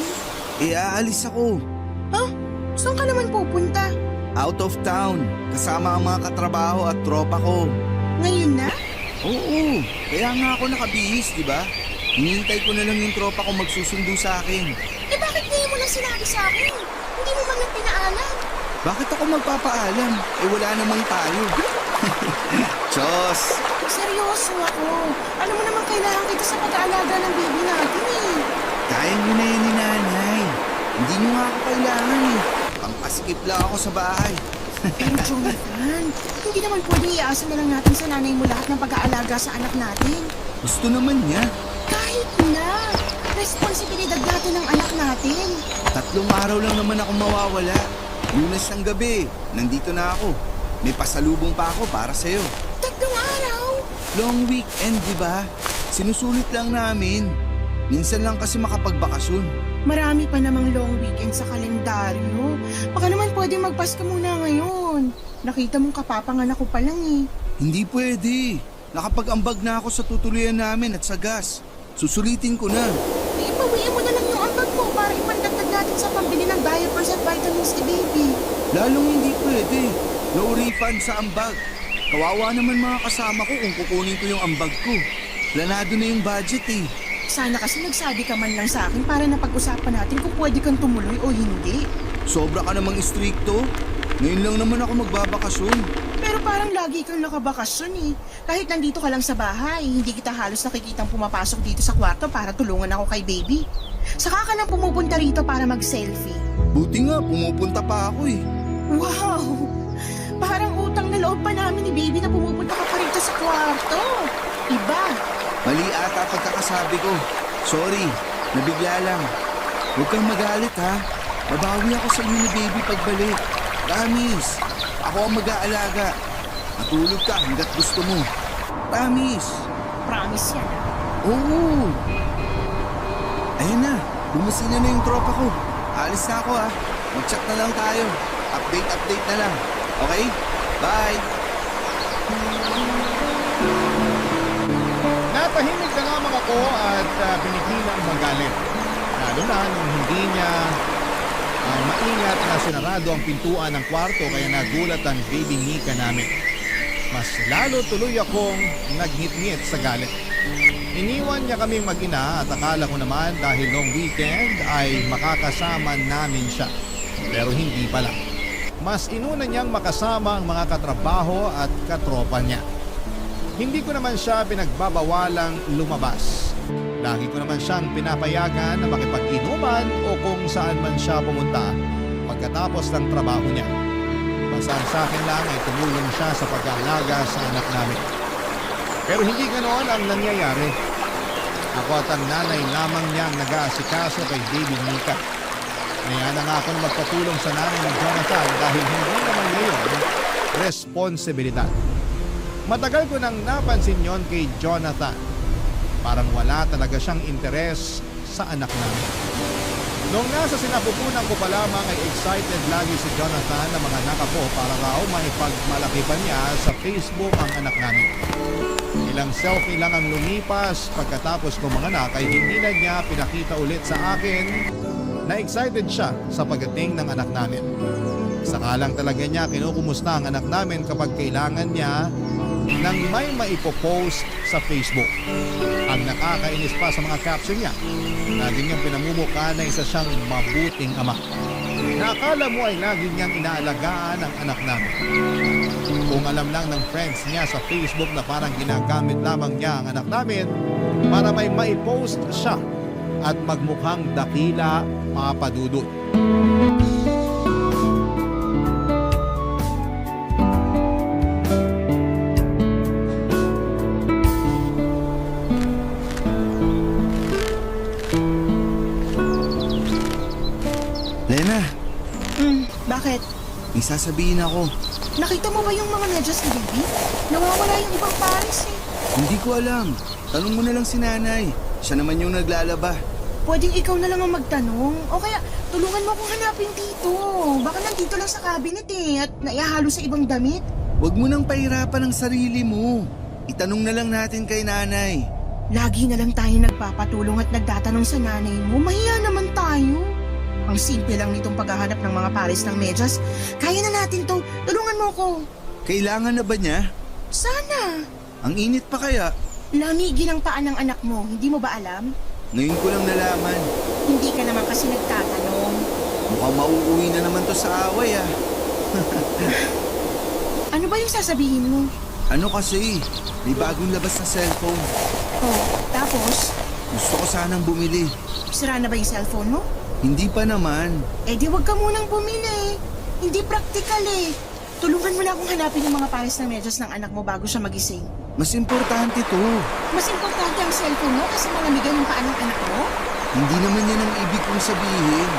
Aalis ako. Huh? Saan ka naman pupunta? Out of town. Kasama ang mga katrabaho at tropa ko. Ngayon na? Oo, kaya nga ako nakabihis, di ba? Hinihintay ko na lang yung tropa ko magsusundo sa akin. Eh bakit ngayon mo lang sinabi sa akin? Hindi mo man lang pinaalam. Bakit ako magpapaalam? Eh wala namang tayo. Diyos! Seryoso ako. Alam mo naman kailangan kita sa pag-aalaga ng baby natin eh. Kaya mo na yan ni nanay. Hindi nyo nga ako kailangan eh. Pampasikip lang ako sa bahay. Pero Jonathan, hindi naman pwedeng iasa na lang natin sa nanay mo lahat ng pag-aalaga sa anak natin. Gusto naman niya. Kahit na, responsibilidad natin ng anak natin. 3 araw lang naman ako mawawala. Lunes ng gabi, nandito na ako. May pasalubong pa ako para sa'yo. 3 araw? Long weekend, di ba? Sinusulit lang namin. Minsan lang kasi makapagbakasyon. Marami pa namang long weekend sa kalendaryo. Baka naman pwede magpaska muna ngayon. Nakita mong kapapanganak ko pa lang eh. Hindi pwede. Nakapag-ambag na ako sa tutuloyan namin at sa gas. Susulitin ko na. Ipawiin mo na lang yung ambag mo para ipandagdag natin sa pambili ng diapers at vitamins ni baby. Lalong hindi pwede. No refund sa ambag. Kawawa naman mga kasama ko kung kukunin ko yung ambag ko. Planado na yung budget eh. Sana kasi nagsabi ka man lang sa akin para napag-usapan natin kung pwede kang tumuloy o hindi. Sobra ka namang istrikto. Ngayon lang naman ako magbabakasyon. Pero parang lagi kang nakabakasyon eh. Kahit nandito ka lang sa bahay, hindi kita halos nakikitang pumapasok dito sa kwarto para tulungan ako kay baby. Saka ka lang pumupunta rito para mag-selfie. Buti nga, pumupunta pa ako eh. Wow! Parang utang na loob pa namin ni baby na pumupunta ka pa rito sa kwarto. Iba. Mali ata pagkakasabi ko. Sorry, nabigla lang. Huwag kang magalit ha. Babawi ako sa iyo ni baby pagbalik. Promise, ako ang mag-aalaga. Matulog ka hanggat gusto mo. Promise. Promise yan. Oo. Ayun na, bumusina na yung tropa ko. Alis na ako Mag-chat na lang tayo. Update na lang. Okay? Bye! Natahimik na nga mga ko at pinigilang magalit. Lalo na nung hindi niya maingat na sinarado ang pintuan ng kwarto kaya nagulat ang baby Mika namin. Mas lalo tuloy akong naghit-ngit sa galit. Iniwan niya kaming mag-ina at akala ko naman dahil noong weekend ay makakasama namin siya. Pero hindi pala. Mas inuna niyang makasama ang mga katrabaho at katropa niya. Hindi ko naman siya pinagbabawalang lumabas. Lagi ko naman siyang pinapayagan na makipag-inuman o kung saan man siya pumunta pagkatapos ng trabaho niya. Basta sa akin lang ay tumulong siya sa pag-aalaga sa anak namin. Pero hindi ganoon ang nangyayari. Ako at ang nanay lamang niyang nag-aasikaso kay baby Mika. Kaya na nga ako na magpatulong sa nanay ni Jonathan dahil hindi naman ngayon responsibilidad. Matagal ko nang napansin yon kay Jonathan. Parang wala talaga siyang interes sa anak namin. Noong nasa sinapupunan ko pa lamang ay excited lagi si Jonathan na mga anak ko para raw maipagmalaki pa niya sa Facebook ang anak namin. Ilang selfie lang ang lumipas pagkatapos ko mga anak ay hindi na niya pinakita ulit sa akin na excited siya sa pagdating ng anak namin. Sakalang talaga niya kinukumusta ang anak namin kapag kailangan niya nang may maipopost sa Facebook. Ang nakakainis pa sa mga caption niya, lagi niyang pinamumukha na isa siyang mabuting ama. Nakala mo ay lagi niyang inaalagaan ang anak namin. Kung alam lang ng friends niya sa Facebook na parang ginagamit lamang niya ang anak namin para may maipost siya at magmukhang dakila, mapadudot. Lena, Bakit? may sasabihin ako. Nakita mo ba yung mga medyas ni baby? Nawawala yung ibang pares eh. Hindi ko alam. Tanong mo na lang si nanay. Siya naman yung naglalaba. Pwedeng ikaw na lang ang magtanong. O kaya, tulungan mo akong hanapin dito. Baka nandito lang sa cabinet at naihahalo sa ibang damit. Huwag mo nang pahirapan ang sarili mo. Itanong na lang natin kay nanay. Lagi na lang tayo nagpapatulong at nagtatanong sa nanay mo. Mahiya naman tayo. Ang simple lang nitong paghahanap ng mga pares ng medyas. Kaya na natin to. Tulungan mo ko. Kailangan na ba niya? Sana. Ang init pa kaya? Lamigin ang paa ng anak mo. Hindi mo ba alam? Ngayon ko lang nalaman. Hindi ka naman kasi nagtatanong. Mukhang mauuwi na naman to sa away Ano ba yung sasabihin mo? Ano kasi? May bagong labas na cellphone. Oh, tapos, Gusto ko sanang bumili. sira na ba yung cellphone mo? Hindi pa naman. Eh di wag ka munang bumili. Hindi practical eh. Tulungan mo na akong hanapin yung mga pares ng medyas ng anak mo bago siya magising. Mas importante to. Mas importante ang cellphone mo kasi malamigan yung paa ng anak mo? Hindi naman yan ang ibig kong sabihin.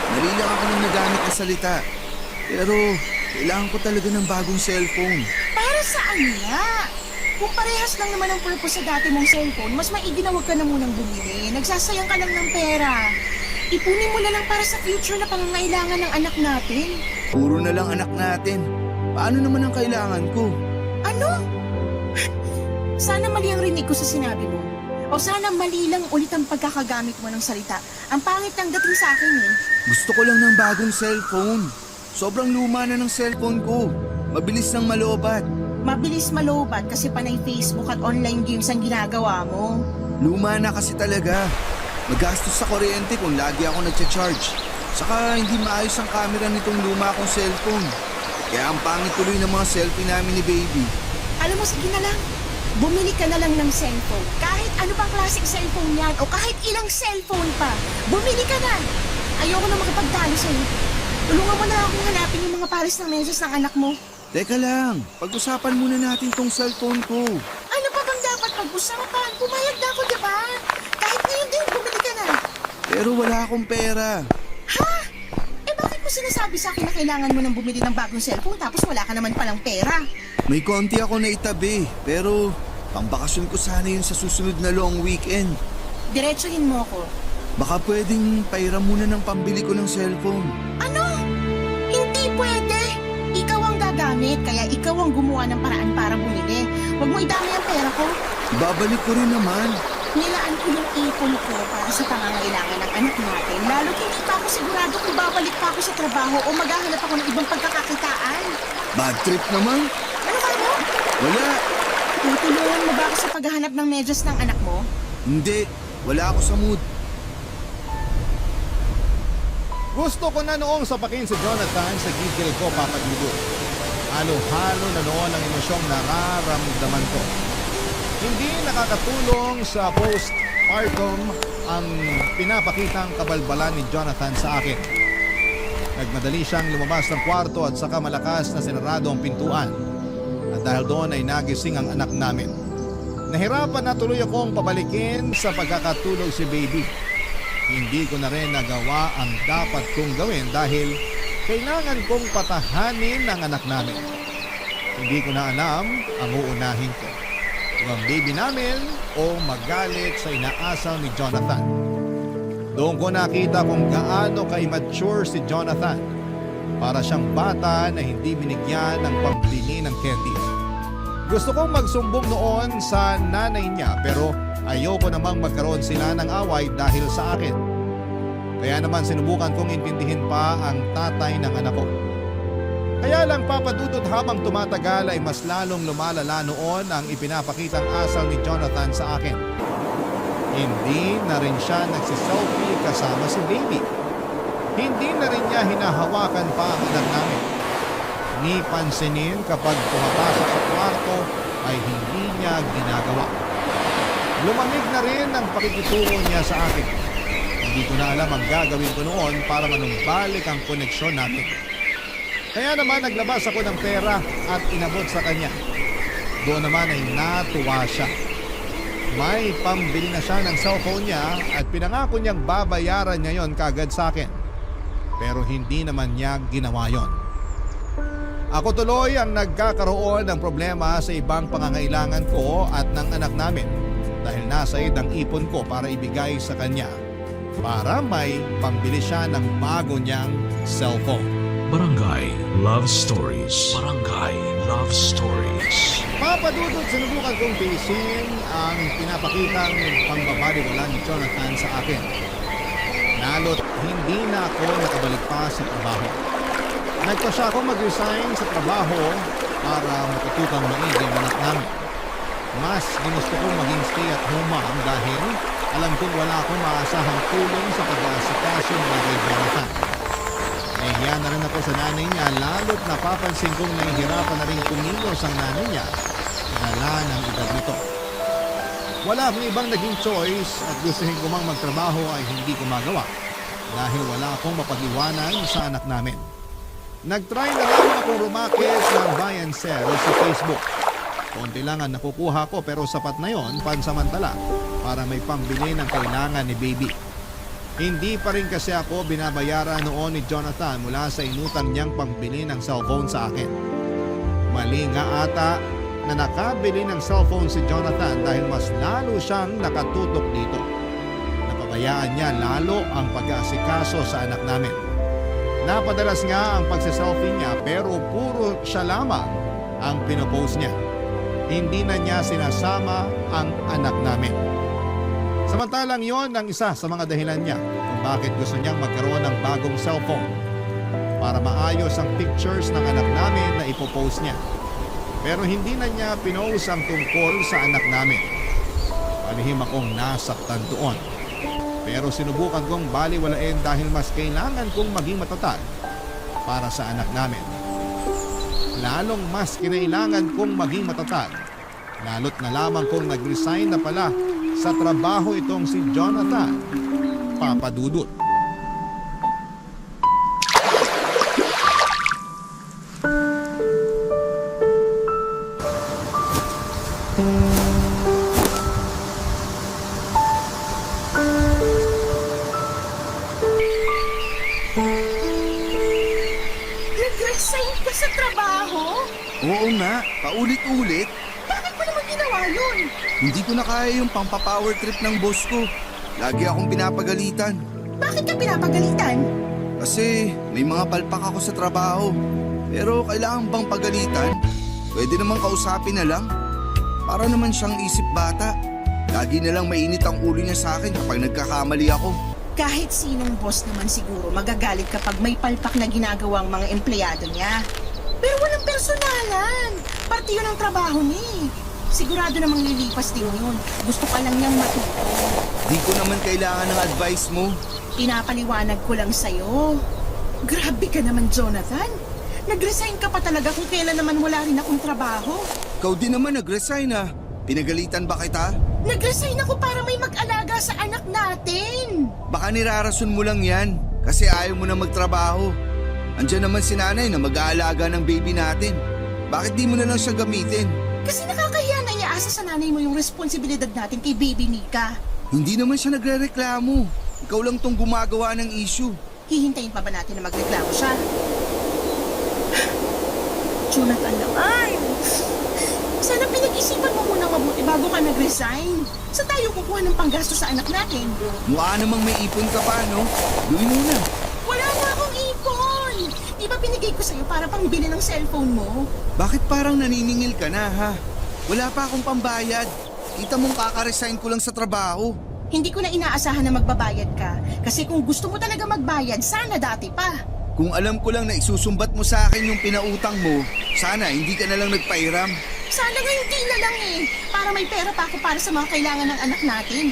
Mali lang ako ng nagamit na salita. Pero kailangan ko talaga ng bagong cellphone. Para saan nga? Kung parehas lang naman ang purpose sa dati mong cellphone, mas maigi na huwag ka na munang bumili. Nagsasayang ka lang ng pera. Ipunin mo na lang para sa future na pangangailangan ng anak natin. Puro na lang anak natin. Paano naman ang kailangan ko? Ano? Sana mali ang rinig ko sa sinabi mo. O sana mali lang ulit ang pagkakagamit mo ng salita. Ang pangit ng dating sa akin eh. Gusto ko lang ng bagong cellphone. Sobrang luma na ng cellphone ko. Mabilis nang malobat. Mabilis malobat kasi panay Facebook at online games ang ginagawa mo. Luma na kasi talaga. Magastos sa kuryente kung lagi ako nagcha-charge. Saka hindi maayos ang camera nitong luma kong cellphone. Kaya ang pangit tuloy ng mga selfie namin ni baby. Alam mo, sige na lang. Bumili ka na lang ng cellphone. Kahit ano pang klaseng cellphone yan o kahit ilang cellphone pa. Bumili ka na. Ayoko na makipagtalo sa'yo. Tulungan mo na akong hanapin yung mga pares ng medyas ng anak mo. Teka lang, pag-usapan muna natin tong cellphone ko. Ano pa bang dapat pag-usapan? Pumayag na ako, diba? Kahit ngayon din, bumili ka na. Pero wala akong pera. Ha? Eh bakit mo sinasabi sa akin na kailangan mo nang bumili ng bagong cellphone tapos wala ka naman palang pera? May konti ako na itabi, pero pambakasyon ko sana yun sa susunod na long weekend. Diretsuhin mo ako. Baka pwedeng pairam muna ng pambili ko ng cellphone. Ano? Hindi pwede. Ikaw ang gagamit, kaya ikaw ang gumawa ng paraan para bumili. Huwag mo idami ang pera ko. Babalik ko rin naman. Nilaan ko yung ipon ko para sa pangangailangan ng anak natin. Lalo't hindi pa ako sigurado kung babalik pa ako sa trabaho o maghahanap ako ng ibang pagkakakitaan. Bad trip naman. Ano ka mo? Wala. Tutulungan mo ba ako sa paghahanap ng medyas ng anak mo? Hindi. Wala ako sa mood. Gusto ko na noong sapakin si Jonathan sa gigil ko, Papa Dudu. Halo-halo na noon ang emosyong nararamdaman ko. Hindi nakakatulong sa postpartum ang pinapakitang kabalbalan ni Jonathan sa akin. Nagmadali siyang lumabas ng kwarto at saka malakas na sinarado ang pintuan. At dahil doon ay nagising ang anak namin. Nahirapan na tuloy akong pabalikin sa pagkakatulog si baby. Hindi ko na rin nagawa ang dapat kong gawin dahil kailangan kong patahanin ang anak namin. Hindi ko na alam ang uunahin ko. Ang baby namin o magalit sa inaasal ni Jonathan. Doon ko nakita kung gaano ka-immature si Jonathan. Para siyang bata na hindi binigyan ng pambili ng candy. Gusto kong magsumbong noon sa nanay niya pero ayoko namang magkaroon sila ng away dahil sa akin. Kaya naman sinubukan kong intindihin pa ang tatay ng anak ko. Kaya lang papadudot habang tumatagal ay mas lalong lumalala noon ang ipinapakitang asal ni Jonathan sa akin. Hindi na rin siya nagsiselfie kasama si baby. Hindi na rin niya hinahawakan pa ang anak namin. Ni pansinin kapag pumapasok sa kwarto ay hindi niya ginagawa. Lumamig na rin ang pakikituro niya sa akin. Hindi ko na alam ang gagawin ko noon para manumbalik ang koneksyon natin. Kaya naman naglabas ako ng pera at inabot sa kanya. Doon naman ay natuwa siya. May pambili na siya ng cellphone niya at pinangako niyang babayaran niya yon kagad sa akin. Pero hindi naman niya ginawa yon. Ako tuloy ang nagkakaroon ng problema sa ibang pangangailangan ko at ng anak namin dahil nasa ang ipon ko para ibigay sa kanya para may pambili siya ng bago niyang cellphone. Barangay Love Stories. Barangay Love Stories. Papadudot, sinubukan kong tiisin ang pinapakitang pangbabaliwala ni Jonathan sa akin. Lalo't hindi na ako nakabalik pa sa trabaho. Nagpasya akong mag-resign sa trabaho para matutupang maigi ang anak namin. Mas ginusto kong maging stay-at-home mom dahil alam kong wala akong maasahang tulong sa pag-aasikaso ng kay Jonathan. Nahihiya na rin ako sa nanay niya lalo't napapansin kong nahihirapan na rin kumilos ang nanay niya dala ng edad nito. Wala akong ibang naging choice at gustuhin ko mang magtrabaho ay hindi ko magawa dahil wala akong mapag-iwanan sa anak namin. Nag-try na lang akong rumakit ng buy and sell sa Facebook. Konti lang ang nakukuha ko pero sapat na yon pansamantala para may pambili ng kailangan ni baby. Hindi pa rin kasi ako binabayaran noon ni Jonathan mula sa inutang niyang pambili ng cellphone sa akin. Mali nga ata na nakabili ng cellphone si Jonathan dahil mas lalo siyang nakatutok dito. Napabayaan niya lalo ang pag-aasikaso sa anak namin. Napadalas nga ang pagsiselfie niya pero puro siya lamang ang pinopost niya. Hindi na niya sinasama ang anak namin. Samantalang yon ang isa sa mga dahilan niya kung bakit gusto niyang magkaroon ng bagong cellphone para maayos ang pictures ng anak namin na ipopost niya. Pero hindi na niya pinost ang tungkol sa anak namin. Palihim akong nasaktan doon. Pero sinubukan kong baliwalain dahil mas kailangan kong maging matatag para sa anak namin. Lalong mas kinailangan kong maging matatag. Lalo't na lamang kong nag-resign na pala sa trabaho itong si Jonathan, papadudot. Nag-resign ka sa trabaho? Oo nga, paulit-ulit. Bakit mo naman ginawa yun? Hindi ko na kaya yung pampapower trip ng boss ko. Lagi akong pinapagalitan. Bakit ka pinapagalitan? Kasi may mga palpak ako sa trabaho. Pero kailangan bang pagalitan? Pwede namang kausapin na lang. Para naman siyang isip bata. Lagi na lang mainit ang ulo niya sa akin kapag nagkakamali ako. Kahit sinong boss naman siguro magagalit kapag may palpak na ginagawang mga empleyado niya. Pero walang personalan. Parte yun ang trabaho niya eh. Sigurado namang lilipas din yun. Gusto ka lang niyang matuto. Di ko naman kailangan ng advice mo. Pinapaliwanag ko lang sa'yo. Grabe ka naman, Jonathan. Nag-resign ka pa talaga kung kailan naman wala rin akong trabaho. Ikaw din naman nag-resign ah. Pinagalitan ba kita? Nag-resign ako para may mag-alaga sa anak natin. Baka nirarason mo lang yan. Kasi ayaw mo na magtrabaho. Andiyan naman si nanay na mag-aalaga ng baby natin. Bakit di mo na lang siya gamitin? Kasi nakakahiya na iaasa sa nanay mo yung responsibilidad natin kay baby Mika. Hindi naman siya nagre-reklamo. Ikaw lang tong gumagawa ng issue. Hihintayin pa ba natin na magreklamo siya? Jonathan naman. Sana pinag-isipan mo muna mabuti bago ka nag-resign. Sa tayo kukuha ng panggasto sa anak natin? Mukha namang may ipon ka pa, no? Gawin mo na. Wala na akong ipon. Di ba binigay ko sa'yo para pangbili ng cellphone mo? Bakit parang naniningil ka na, ha? Wala pa akong pambayad. Kita mong kakaresign ko lang sa trabaho. Hindi ko na inaasahan na magbabayad ka. Kasi kung gusto mo talaga magbayad, sana dati pa. Kung alam ko lang na isusumbat mo sa akin yung pinautang mo, sana hindi ka na lang nagpairam. Sana nga hindi na lang eh. Para may pera pa ako para sa mga kailangan ng anak natin.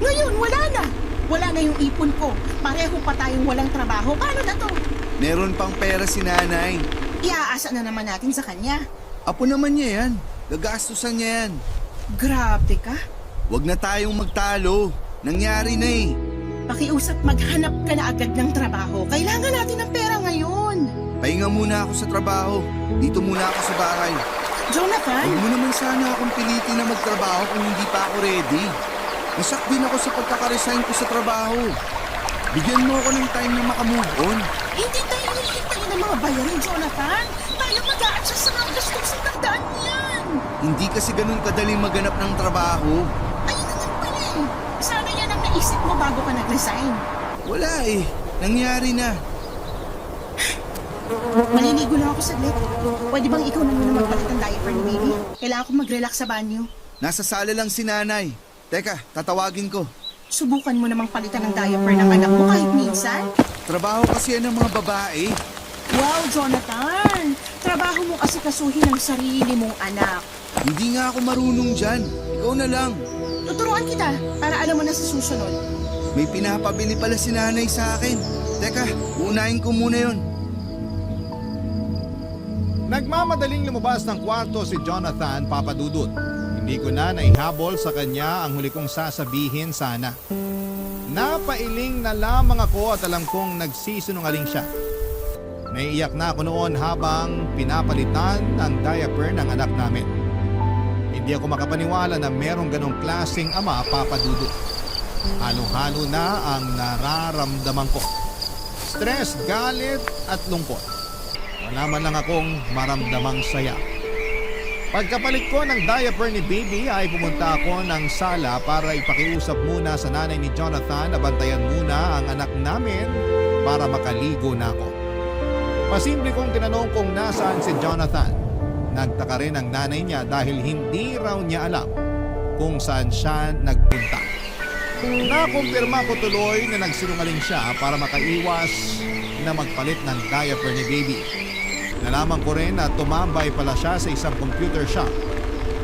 Ngayon, wala na. Wala na yung ipon ko. Pareho pa tayong walang trabaho. Paano na to? Meron pang pera si nanay. Iaasa na naman natin sa kanya. Apo naman niya yan. Gagastusan niya yan. Grabe ka. Huwag na tayong magtalo. Nangyari na eh. Pakiusap maghanap ka na agad ng trabaho. Kailangan natin ng pera ngayon. Pahinga muna ako sa trabaho. Dito muna ako sa bahay. Jonathan? Huwag mo naman sana akong pilitin na magtrabaho kung hindi pa ako ready. Nasak din ako sa pagkakaresign ko sa trabaho. Bigyan mo ako ng time na makamove on. Hindi tayo hihintayin ng mga bayarin, Jonathan. Tayo mag-a-adjust sa mga gustong sa tagdaan niyan. Hindi kasi ganun kadaling maganap ng trabaho. Ayun naman pala eh. Sana yan ang naisip mo bago ka nag-resign. Wala eh. Nangyari na. Maliligo lang ako saglit. Pwede bang ikaw na muna magpalit ng diaper ni baby? Kailangan ko mag-relax sa banyo. Nasa sala lang si nanay. Teka, tatawagin ko. Subukan mo namang palitan ng diaper ng anak mo kahit minsan. Trabaho kasi yan ng mga babae. Wow, Jonathan! Trabaho mo kasi kasuhin ang sarili mong anak. Hindi nga ako marunong dyan. Ikaw na lang. Tuturuan kita para alam mo na sa susunod. May pinapabili pala si nanay sa akin. Teka, unahin ko muna yon. Nagmamadaling lumabas ng kwarto si Jonathan, Papa Dudut. Hindi ko na naihabol sa kanya ang huli kong sasabihin sana. Napailing na lamang ako at alam kong nagsisinungaling siya. Naiiyak na ako noon habang pinapalitan ang diaper ng anak namin. Hindi ako makapaniwala na merong ganong klaseng ama, Papa Dudut. Halo-halo na ang nararamdaman ko. Stress, galit at lungkot. Wala man lang akong maramdamang saya. Pagkapalit ko ng diaper ni baby ay pumunta ako ng sala para ipakiusap muna sa nanay ni Jonathan na bantayan muna ang anak namin para makaligo na ako. Pasimple kong tinanong kung nasaan si Jonathan. Nagtaka rin ang nanay niya dahil hindi raw niya alam kung saan siya nagpunta. Nakumpirma ko tuloy na nagsinungaling siya para makaiwas na magpalit ng diaper ni baby. Nalaman ko rin na tumambay pala siya sa isang computer shop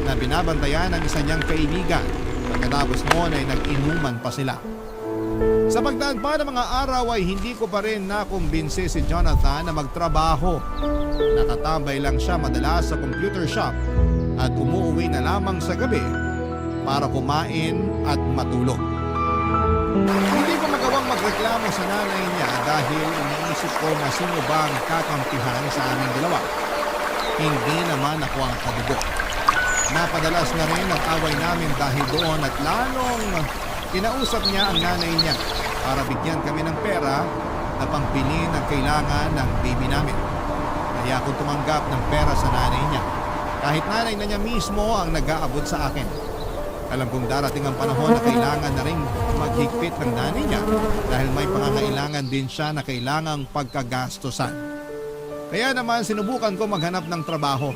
na binabantayan ng isa niyang kaibigan. Pagkatapos noon ay nag-inuman pa sila. Sa pagdaan pa ng mga araw ay hindi ko pa rin nakumbinsi si Jonathan na magtrabaho. Nakatambay lang siya madalas sa computer shop at umuwi na lamang sa gabi para kumain at matulog. Hindi ko magawang magreklamo sa nanay niya dahil iniisip ko na sino ba ang kakampihan sa aming dalawa. Hindi naman ako ang kadugo. Napadalas na rin ang away namin dahil doon at lalong kinausap niya ang nanay niya para bigyan kami ng pera na pambili ng kailangan ng baby namin. Kaya ako tumanggap ng pera sa nanay niya. Kahit nanay na niya mismo ang nag-aabot sa akin. Alam kong darating ang panahon na kailangan na rin maghigpit ng nanay niya dahil may pangangailangan din siya na kailangang pagkagastosan. Kaya naman sinubukan ko maghanap ng trabaho.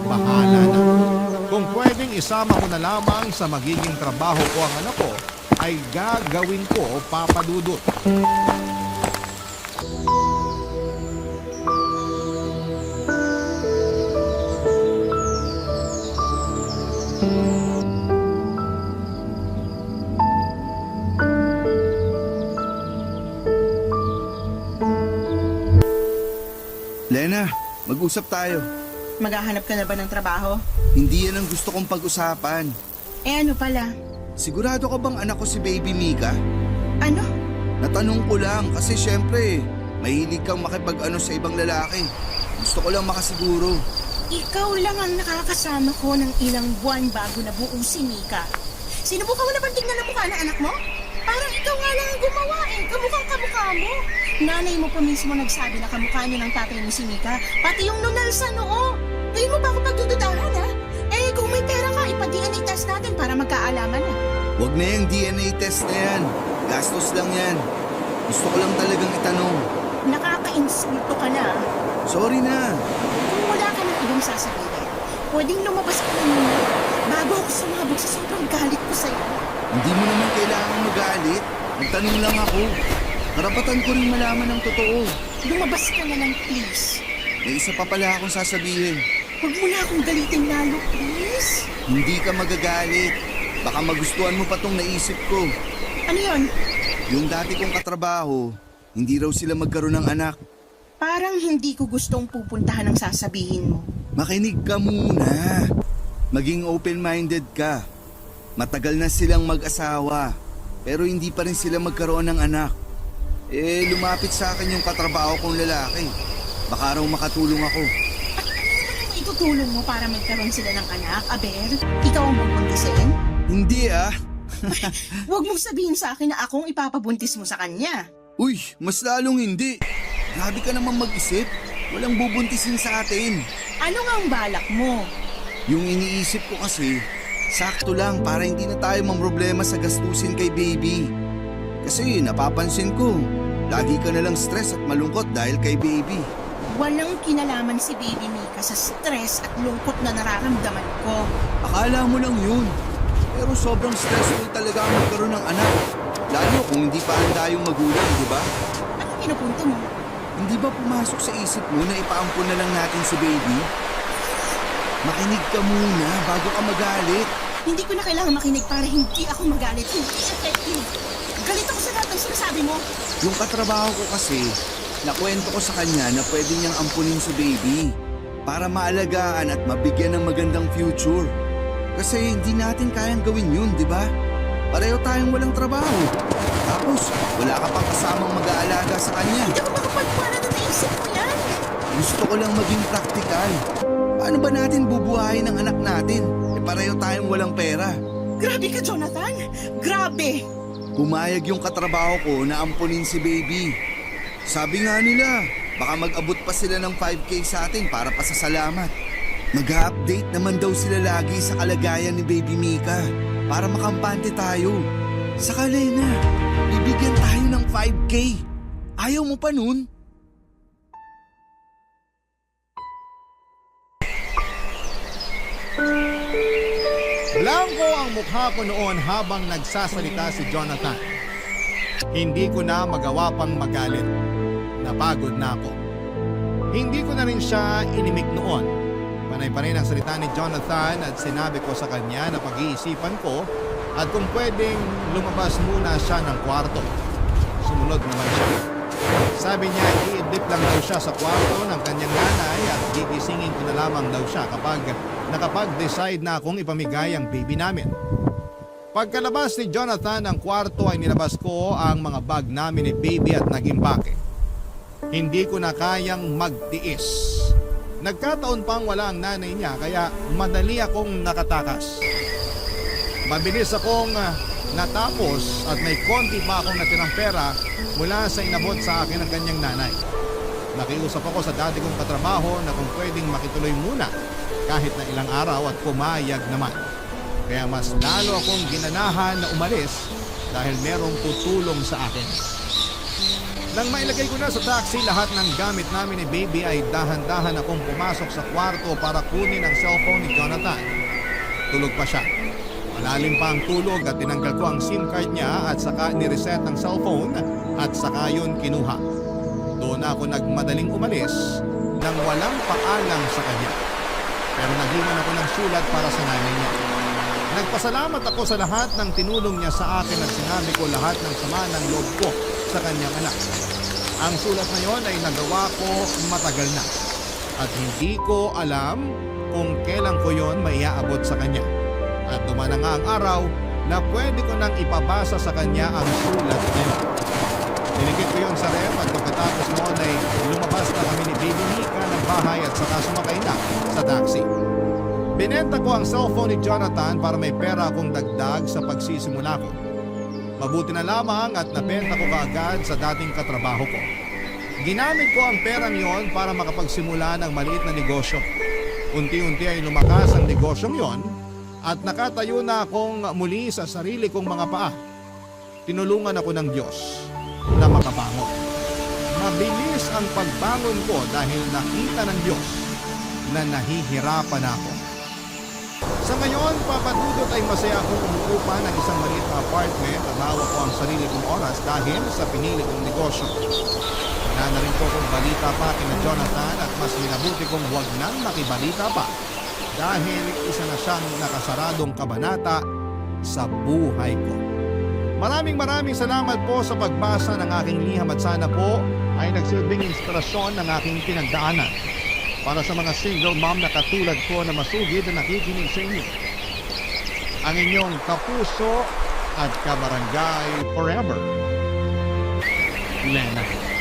Bahala na. Kung pwedeng isama ko na lamang sa magiging trabaho ko ang anak ko, ay gagawin ko, Papa Dudut. Lena, mag-usap tayo. Maghahanap ka na ba ng trabaho? Hindi yan ang gusto kong pag-usapan. Eh ano pala? Sigurado ka bang anak ko si Baby Mika? Ano? Natanong ko lang kasi syempre, mahilig kang makipag-ano sa ibang lalaki. Gusto ko lang makasiguro. Ikaw lang ang nakakasama ko ng ilang buwan bago nabuo si Mika. Sinubukan mo na bang tingnan ang mukha ng anak mo? Parang ikaw nga lang ang gumawa eh. Kamukhang kamukha mo. Nanay mo pa mismo nagsabi na kamukha niyo ng tatay mo si Mika. Pati yung nunal sa noo. Ngayon mo ba ako pagdududahan ha? Eh kung may pera ka, ipa-DNA test natin para magkaalaman na. Huwag na yung DNA test na yan. Gastos lang yan. Gusto ko lang talagang itanong. Nakaka-insulto ka na. Sorry na. Kung wala ka ng ibang sasabihin, pwedeng lumabas ka na muna bago ako sumabog sa sobrang galit ko sa'yo. Hindi mo naman kailangan magalit. Magtanong lang ako. Karapatan ko rin malaman ang totoo. Lumabas ka na lang, please. May isa pa pala akong sasabihin. Huwag mo na akong galitin lalo, please. Hindi ka magagalit. Baka magustuhan mo pa tong naisip ko. Ano yon? Yung dati kong katrabaho, hindi raw sila magkaroon ng anak. Parang hindi ko gustong pupuntahan ang sasabihin mo. Makinig ka muna. Maging open-minded ka. Matagal na silang mag-asawa, pero hindi pa rin sila magkaroon ng anak. Eh, lumapit sa akin yung katrabaho kong lalaki. Baka raw makatulong ako. At ano naman ang itutulong mo para magkaroon sila ng anak, Aber? Ikaw ang bubuntisin? Hindi ah. Huwag mong sabihin sa akin na akong ipapabuntis mo sa kanya. Uy, mas lalong hindi. Grabe ka naman mag-isip. Walang bubuntisin sa atin. Ano nga ang balak mo? Yung iniisip ko kasi, sakto lang para hindi na tayo mamroblema sa gastusin kay baby. Kasi napapansin ko, lagi ka nalang stress at malungkot dahil kay baby. Walang kinalaman si Baby Mika sa stress at lungkot na nararamdaman ko. Akala mo lang yun. Pero sobrang stressful talaga ang magkaroon ng anak. Lalo kung hindi pa handa yung magulang, di ba? Anong kinupunto mo? Hindi ba pumasok sa isip mo na ipaampun na lang natin si baby? Makinig ka muna bago ka magalit. Hindi ko na kailangan makinig para hindi ako magalit. Hindi effective. Galit ako sa lahat ng sinasabi mo. Yung katrabaho ko kasi, nakwento ko sa kanya na pwede niyang ampunin si baby para maalagaan at mabigyan ng magandang future. Kasi hindi natin kayang gawin yun, di ba? Pareho tayong walang trabaho. Tapos, wala ka pang kasamang mag-aalaga sa kanya. Hindi ako makapagpala na naisip mo yan. Gusto ko lang maging praktikal. Paano ba natin bubuhayin ang anak natin? Eh pareho tayong walang pera. Grabe ka, Jonathan. Grabe. Pumayag yung katrabaho ko na ampunin si baby. Sabi nga nila, baka mag-abot pa sila ng 5K sa atin para pasasalamat. Mag-update naman daw sila lagi sa kalagayan ni Baby Mika para makampante tayo. Saka Lena, bibigyan tayo ng 5K. Ayaw mo pa nun? Blanco ang mukha ko noon habang nagsasalita si Jonathan. Hindi ko na magawa pang magalit. Napagod na ako. Hindi ko na rin siya inimik noon. Panay pa rin ang salita ni Jonathan at sinabi ko sa kanya na pag-iisipan ko at kung pwedeng lumabas muna siya ng kwarto. Sumunod naman siya. Sabi niya i-idlip lang daw siya sa kwarto ng kanyang nanay at gigisingin ko na lamang daw siya kapag nakapag-decide na akong ipamigay ang baby namin. Pagkalabas ni Jonathan ng kwarto ay nilabas ko ang mga bag namin ni baby at nag-impake. Hindi ko na kayang magtiis. Nagkataon pang wala ang nanay niya kaya madali akong nakatakas. Mabilis akong natapos at may konti pa akong natirang pera mula sa inabot sa akin ng kanyang nanay. Nakiusap ako sa dati kong katrabaho na kung pwedeng makituloy muna kahit na ilang araw at pumayag naman. Kaya mas lalo akong ginanahan na umalis dahil merong tutulong sa akin. Nang mailagay ko na sa taxi lahat ng gamit namin ni Baby ay dahan-dahan akong pumasok sa kwarto para kunin ang cellphone ni Jonathan. Tulog pa siya. Malalim pa ang tulog at tinanggal ko ang SIM card niya at saka nireset ang cellphone at saka yun kinuha. Doon ako nagmadaling umalis nang walang paalam sa kanya. Pero naghiwan ako ng sulat para sa nanay niya. Nagpasalamat ako sa lahat ng tinulong niya sa akin at sinabi ko lahat ng sama ng loob ko sa kanyang anak. Ang sulat na yon ay nagawa ko matagal na at hindi ko alam kung kailan ko yon maiaabot sa kanya. At dumaan na nga ang araw na pwede ko nang ipabasa sa kanya ang sulat na yun. Dinikit ko yun sa ref at pagkatapos noon ay lumabas na kami ni Baby Mika ng bahay at saka sumakay na sa taxi. Binenta ko ang cellphone ni Jonathan para may pera akong dagdag sa pagsisimula ko. Mabuti na lamang at nabenta ko kaagad sa dating katrabaho ko. Ginamit ko ang perang yon para makapagsimula ng maliit na negosyo. Unti-unti ay lumakas ang negosyong yon at nakatayo na akong muli sa sarili kong mga paa. Tinulungan ako ng Diyos na makabangon. Mabilis ang pagbangon ko dahil nakita ng Diyos na nahihirapan ako. Sa ngayon, papadudot ay masaya akong umuupa ng isang maliit na apartment at hawak ko ang sarili kong oras dahil sa pinili kong negosyo. Wala na rin po kong balita pa kina Jonathan at mas minabuti kong huwag nang makibalita pa dahil isa na siyang nakasaradong kabanata sa buhay ko. Maraming salamat po sa pagbasa ng aking liham at sana po ay nagsilbing inspirasyon ng aking pinagdaanan para sa mga single mom na katulad ko na masugid na nakikinig sa inyo. Ang inyong kapuso at kabarangay forever, Lena.